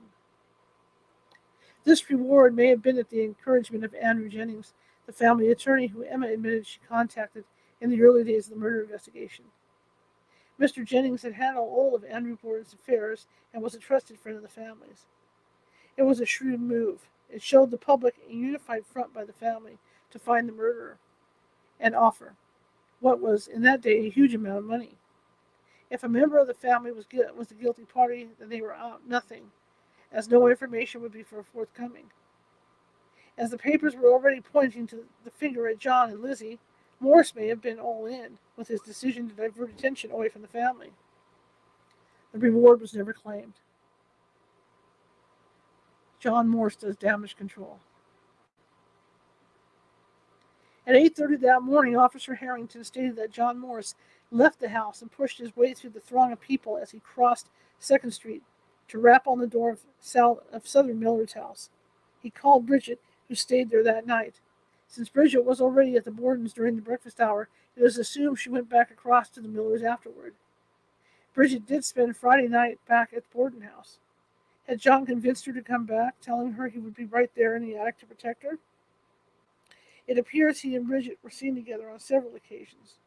This reward may have been at the encouragement of Andrew Jennings, the family attorney who Emma admitted she contacted in the early days of the murder investigation. Mr. Jennings had handled all of Andrew Borden's affairs and was a trusted friend of the family's. It was a shrewd move. It showed the public a unified front by the family to find the murderer and offer what was, in that day, a huge amount of money. If a member of the family was the guilty party, then they were out nothing, as no information would be forthcoming. As the papers were already pointing to the finger at John and Lizzie, Morse may have been all in with his decision to divert attention away from the family. The reward was never claimed. John Morse does damage control. At 8:30 that morning, Officer Harrington stated that John Morse left the house and pushed his way through the throng of people as he crossed 2nd Street to rap on the door of Southern Millard's house. He called Bridget, who stayed there that night. Since Bridget was already at the Bordens during the breakfast hour, it was assumed she went back across to the Millers afterward. Bridget did spend Friday night back at the Borden house. Had John convinced her to come back, telling her he would be right there in the attic to protect her? It appears he and Bridget were seen together on several occasions.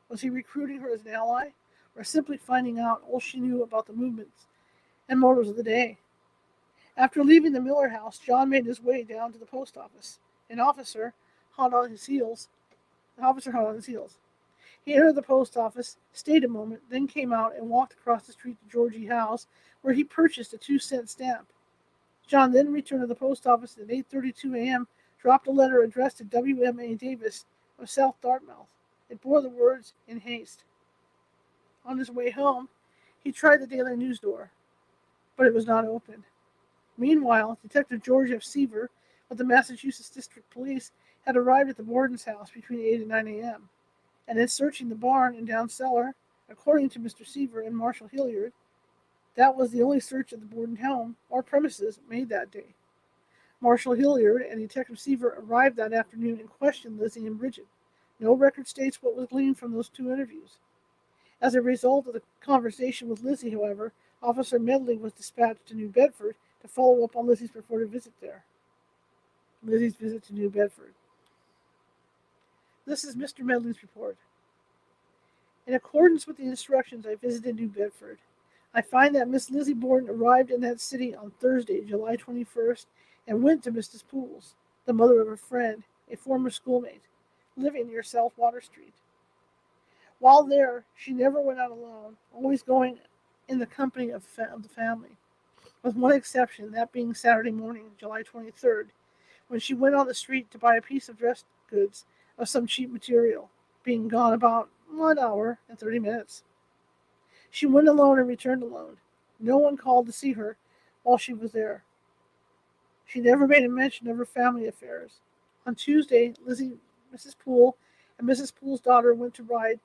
Was he recruiting her as an ally, or simply finding out all she knew about the movements and motives of the day? After leaving the Miller house, John made his way down to the post office. An officer hot on his heels. He entered the post office, stayed a moment, then came out and walked across the street to Georgie Howe's, where he purchased a 2-cent stamp. John then returned to the post office at 8:32 a.m., dropped a letter addressed to W.M.A. Davis of South Dartmouth. It bore the words, "In haste." On his way home, he tried the Daily News door, but it was not opened. Meanwhile, Detective George F. Seaver of the Massachusetts District Police had arrived at the Borden's house between 8 and 9 a.m., and in searching the barn and down cellar, according to Mr. Seaver and Marshal Hilliard, that was the only search of the Borden home or premises made that day. Marshal Hilliard and Detective Seaver arrived that afternoon and questioned Lizzie and Bridget. No record states what was gleaned from those 2 interviews. As a result of the conversation with Lizzie, however, Officer Medley was dispatched to New Bedford to follow up on Lizzie's purported visit there. Lizzie's visit to New Bedford. This is Mr. Medley's report. In accordance with the instructions, I visited New Bedford. I find that Miss Lizzie Borden arrived in that city on Thursday, July 21st, and went to Mrs. Poole's, the mother of a friend, a former schoolmate, living near South Water Street. While there, she never went out alone, always going in the company of the family, with one exception, that being Saturday morning, July 23rd, when she went on the street to buy a piece of dress goods of some cheap material, being gone about 1 hour and 30 minutes. She went alone and returned alone. No one called to see her while she was there. She never made a mention of her family affairs. On Tuesday, Mrs. Poole, and Mrs. Poole's daughter went to ride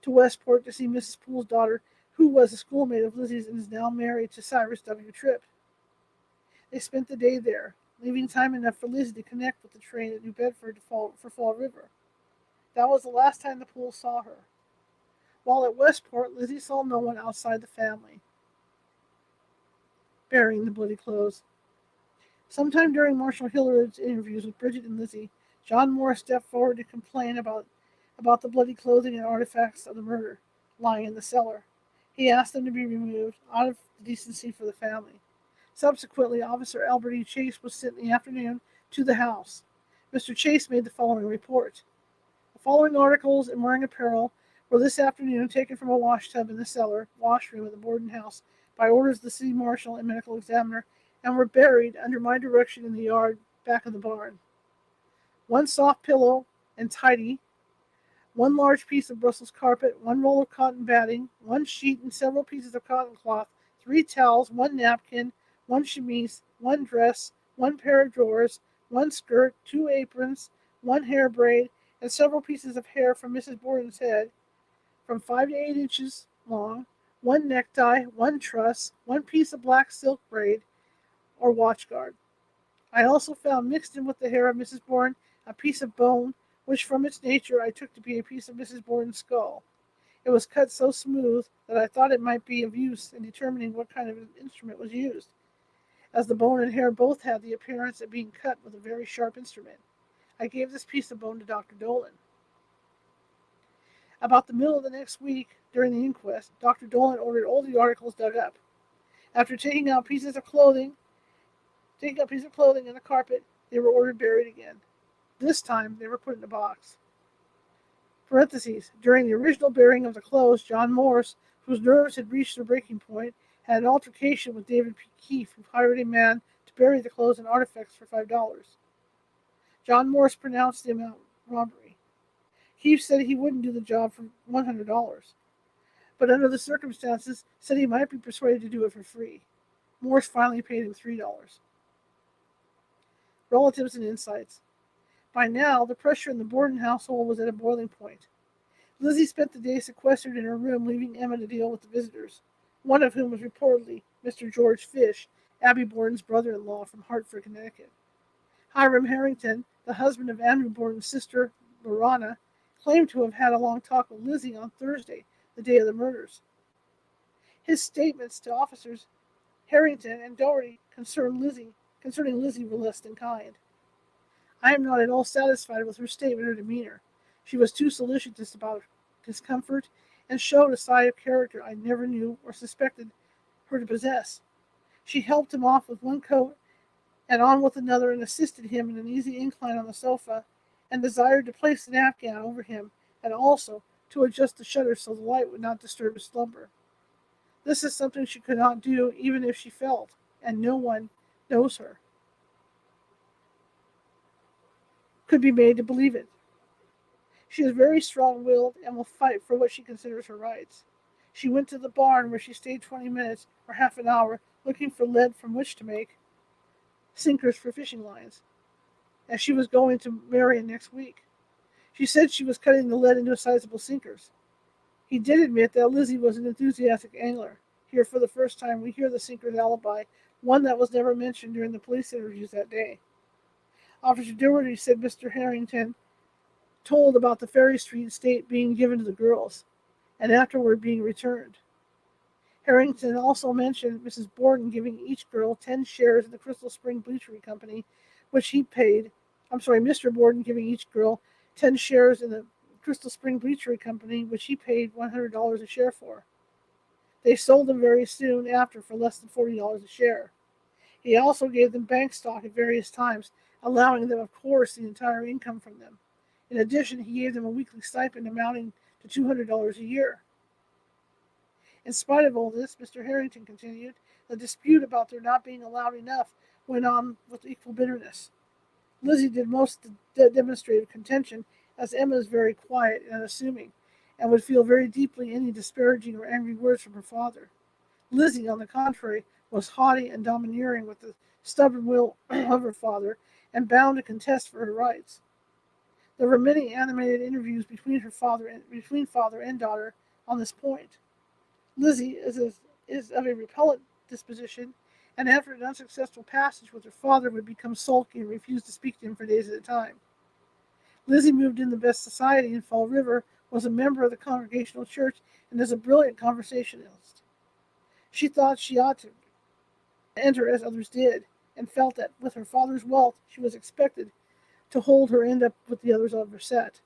to Westport to see Mrs. Poole's daughter, who was a schoolmate of Lizzie's and is now married to Cyrus W. Tripp. They spent the day there, leaving time enough for Lizzie to connect with the train at New Bedford for Fall River. That was the last time the Pooles saw her. While at Westport, Lizzie saw no one outside the family, burying the bloody clothes. Sometime during Marshal Hilliard's interviews with Bridget and Lizzie, John Moore stepped forward to complain about the bloody clothing and artifacts of the murder lying in the cellar. He asked them to be removed out of decency for the family. Subsequently, Officer Albert E. Chase was sent in the afternoon to the house. Mr. Chase made the following report. The following articles and wearing apparel were this afternoon taken from a wash tub in the cellar, washroom of the Borden house by orders of the city marshal and medical examiner, and were buried under my direction in the yard back of the barn. 1 soft pillow and tidy, 1 large piece of Brussels carpet, 1 roll of cotton batting, 1 sheet and several pieces of cotton cloth, 3 towels, 1 napkin, 1 chemise, 1 dress, 1 pair of drawers, 1 skirt, 2 aprons, 1 hair braid, and several pieces of hair from Mrs. Borden's head, from 5 to 8 inches long, 1 necktie, 1 truss, 1 piece of black silk braid, or watchguard. I also found mixed in with the hair of Mrs. Borden a piece of bone, which from its nature I took to be a piece of Mrs. Borden's skull. It was cut so smooth that I thought it might be of use in determining what kind of an instrument was used, as the bone and hair both had the appearance of being cut with a very sharp instrument. I gave this piece of bone to Dr. Dolan. About the middle of the next week, during the inquest, Dr. Dolan ordered all the articles dug up. After taking out pieces of clothing and the carpet, they were ordered buried again. This time, they were put in a box. Parentheses. During the original burying of the clothes, John Morse, whose nerves had reached their breaking point, had an altercation with David P. Keefe, who hired a man to bury the clothes and artifacts for $5. John Morse pronounced the amount robbery. Keefe said he wouldn't do the job for $100, but under the circumstances, said he might be persuaded to do it for free. Morse finally paid him $3. Relatives and insights. By now, the pressure in the Borden household was at a boiling point. Lizzie spent the day sequestered in her room, leaving Emma to deal with the visitors, one of whom was reportedly Mr. George Fish, Abby Borden's brother-in-law from Hartford, Connecticut. Hiram Harrington, the husband of Andrew Borden's sister, Lorana, claimed to have had a long talk with Lizzie on Thursday, the day of the murders. His statements to officers Harrington and Doherty concerning Lizzie were less than kind. I am not at all satisfied with her statement or demeanor. She was too solicitous about discomfort and showed a side of character I never knew or suspected her to possess. She helped him off with one coat and on with another and assisted him in an easy incline on the sofa and desired to place the nightgown over him and also to adjust the shutters so the light would not disturb his slumber. This is something she could not do even if she felt, and no one knows her could be made to believe it. She is very strong-willed and will fight for what she considers her rights. She went to the barn where she stayed 20 minutes or half an hour looking for lead from which to make sinkers for fishing lines, as she was going to Marion next week. She said she was cutting the lead into sizable sinkers. He did admit that Lizzie was an enthusiastic angler. Here, for the first time, we hear the sinker's alibi, one that was never mentioned during the police interviews that day. Officer Doherty said Mr. Harrington told about the Ferry Street estate being given to the girls, and afterward being returned. Harrington also mentioned Mrs. Borden giving each girl 10 shares in the Crystal Spring Bleachery Company, which he paid. Mr. Borden giving each girl 10 shares in the Crystal Spring Bleachery Company, which he paid $100 a share for. They sold them very soon after for less than $40 a share. He also gave them bank stock at various times, allowing them, of course, the entire income from them. In addition, he gave them a weekly stipend amounting to $200 a year. In spite of all this, Mr. Harrington continued, the dispute about their not being allowed enough went on with equal bitterness. Lizzie did most of the demonstrative contention, as Emma is very quiet and unassuming, and would feel very deeply any disparaging or angry words from her father. Lizzie, on the contrary, was haughty and domineering with the stubborn will of her father, and bound to contest for her rights. There were many animated interviews between father and daughter on this point. Lizzie is of a repellent disposition, and after an unsuccessful passage with her father would become sulky and refuse to speak to him for days at a time. Lizzie moved in the best society in Fall River, was a member of the Congregational Church, and is a brilliant conversationalist. She thought she ought to enter as others did, and felt that with her father's wealth she was expected to hold her end up with the others of her set.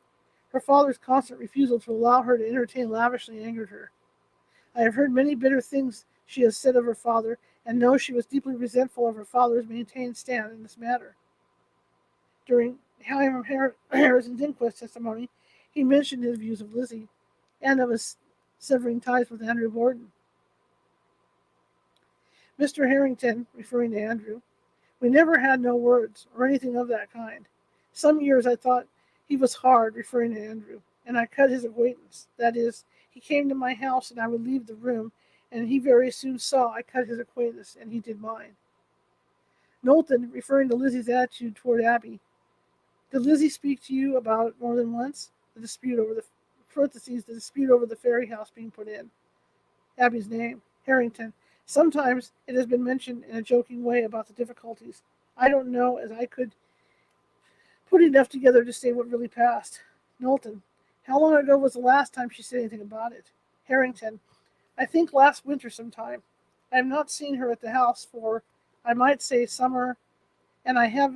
Her father's constant refusal to allow her to entertain lavishly angered her. I have heard many bitter things she has said of her father, and know she was deeply resentful of her father's maintained stand in this matter. During Hiram Harrison's inquest testimony, he mentioned his views of Lizzie and of his severing ties with Andrew Borden. Mr. Harrington, referring to Andrew, we never had no words or anything of that kind. Some years I thought he was hard, referring to Andrew, and I cut his acquaintance. That is, he came to my house and I would leave the room, and he very soon saw I cut his acquaintance, and he did mine. Knowlton, referring to Lizzie's attitude toward Abby, did Lizzie speak to you about it more than once? The dispute over the dispute over the ferry house being put in. Abby's name. Harrington. Sometimes it has been mentioned in a joking way about the difficulties. I don't know as I could put enough together to say what really passed. Knowlton. How long ago was the last time she said anything about it? Harrington. I think last winter sometime. I have not seen her at the house for, I might say, summer, and I have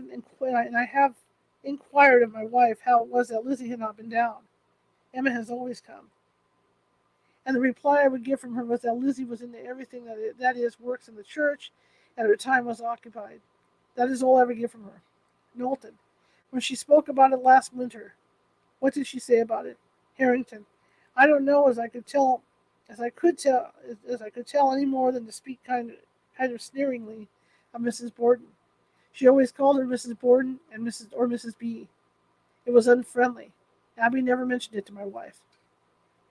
inquired of my wife how it was that Lizzie had not been down. Emma has always come. And the reply I would get from her was that Lizzie was into everything that is works in the church, and her time was occupied. That is all I would get from her. Knowlton. When she spoke about it last winter, what did she say about it? Harrington. I don't know as I could tell any more than to speak kind of sneeringly of Mrs. Borden. She always called her Mrs. Borden and Mrs. B. It was unfriendly. Abby never mentioned it to my wife.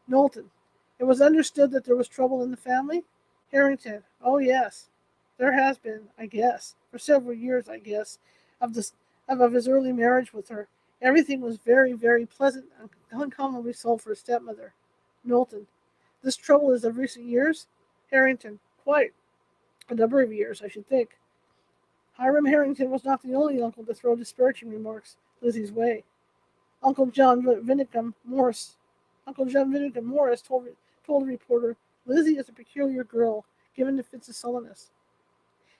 Knowlton. It was understood that there was trouble in the family? Harrington. Oh, yes. There has been, I guess, for several years, I guess, of this of his early marriage with her. Everything was very, very pleasant and uncommonly so for a stepmother. Knowlton. This trouble is of recent years? Harrington. Quite. A number of years, I should think. Hiram Harrington was not the only uncle to throw disparaging remarks Lizzie's way. Uncle John Vinicum Morris told the reporter, Lizzie is a peculiar girl, given to fits of sullenness.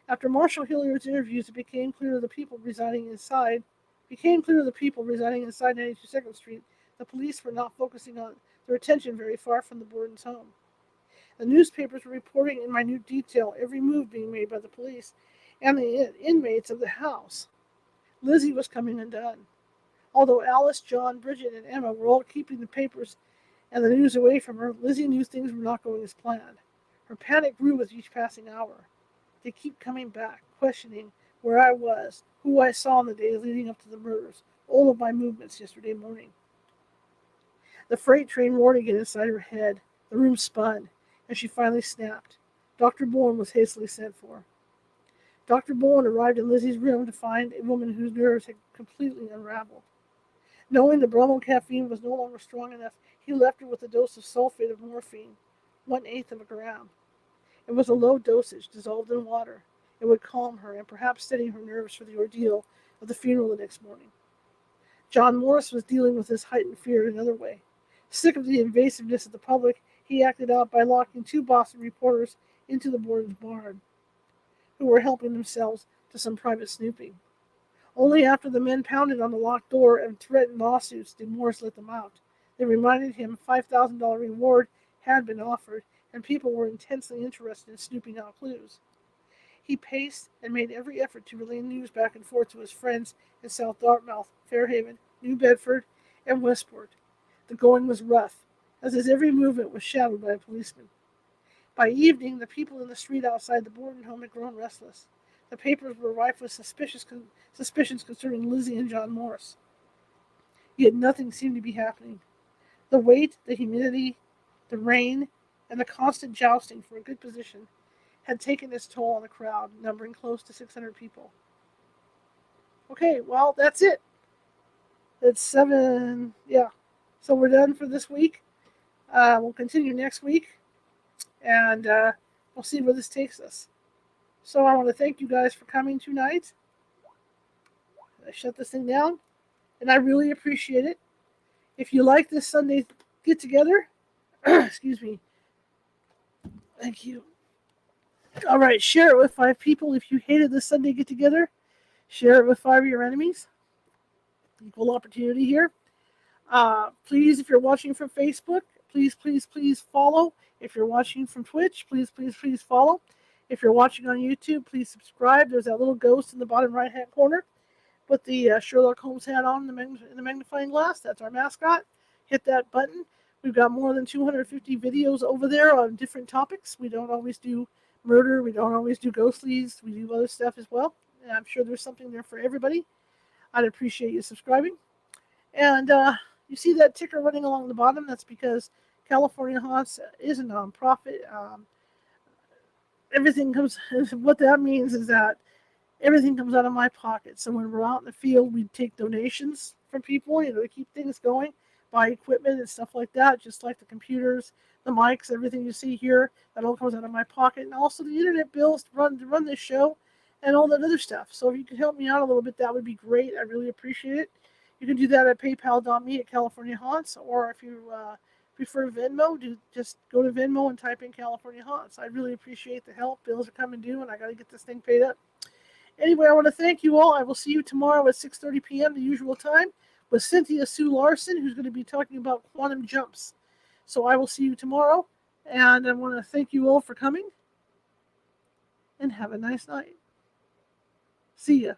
After Marshall Hilliard's interviews, it became clear to the people residing inside 92nd Street, the police were not focusing on their attention very far from the Borden's home. The newspapers were reporting in minute detail every move being made by the police and the inmates of the house. Lizzie was coming undone. Although Alice, John, Bridget, and Emma were all keeping the papers and the news away from her, Lizzie knew things were not going as planned. Her panic grew with each passing hour. They keep coming back, questioning where I was, who I saw in the days leading up to the murders, all of my movements yesterday morning. The freight train roared again inside her head. The room spun, and she finally snapped. Dr. Bowen was hastily sent for. Dr. Bowen arrived in Lizzie's room to find a woman whose nerves had completely unraveled. Knowing the bromocaffeine was no longer strong enough, he left her with a dose of sulfate of morphine, 1/8 of a gram. It was a low dosage, dissolved in water. It would calm her and perhaps steady her nerves for the ordeal of the funeral the next morning. John Morris was dealing with his heightened fear in another way. Sick of the invasiveness of the public, he acted out by locking 2 Boston reporters into the Borden's barn, who were helping themselves to some private snooping. Only after the men pounded on the locked door and threatened lawsuits did Morris let them out. They reminded him a $5,000 reward had been offered, and people were intensely interested in snooping out clues. He paced and made every effort to relay news back and forth to his friends in South Dartmouth, Fairhaven, New Bedford, and Westport. The going was rough, as his every movement was shadowed by a policeman. By evening, the people in the street outside the Borden home had grown restless. The papers were rife with suspicions concerning Lizzie and John Morris. Yet nothing seemed to be happening. The weight, the humidity, the rain, and the constant jousting for a good position had taken its toll on the crowd, numbering close to 600 people. Okay, well, that's it. It's 7, yeah. So we're done for this week. We'll continue next week, and we'll see where this takes us. So I want to thank you guys for coming tonight. I shut this thing down, and I really appreciate it. If you like this Sunday get-together, excuse me, thank you. All right, share it with 5 people. If you hated this Sunday get-together, share it with 5 of your enemies. Equal opportunity here. Please, if you're watching from Facebook, please follow. If you're watching from Twitch, please follow. If you're watching on YouTube, please subscribe. There's that little ghost in the bottom right-hand corner with the Sherlock Holmes hat on in the magnifying glass. That's our mascot. Hit that button. We've got more than 250 videos over there on different topics. We don't always do murder. We don't always do ghostlies. We do other stuff as well. And I'm sure there's something there for everybody. I'd appreciate you subscribing. And you see that ticker running along the bottom? That's because California Haunts is a nonprofit. What that means is that everything comes out of my pocket. So when we're out in the field, we take donations from people, to keep things going. buy equipment and stuff like that, just like the computers, the mics, everything you see here. That all comes out of my pocket, and also the internet bills to run this show, and all that other stuff. So if you could help me out a little bit, that would be great. I really appreciate it. You can do that at paypal.me at California Haunts, or if you prefer Venmo, just go to Venmo and type in California Haunts. I really appreciate the help. Bills are coming due, and I got to get this thing paid up. Anyway, I want to thank you all. I will see you tomorrow at 6:30 p.m., the usual time, with Cynthia Sue Larson, who's going to be talking about quantum jumps. So I will see you tomorrow, and I want to thank you all for coming, and have a nice night. See ya.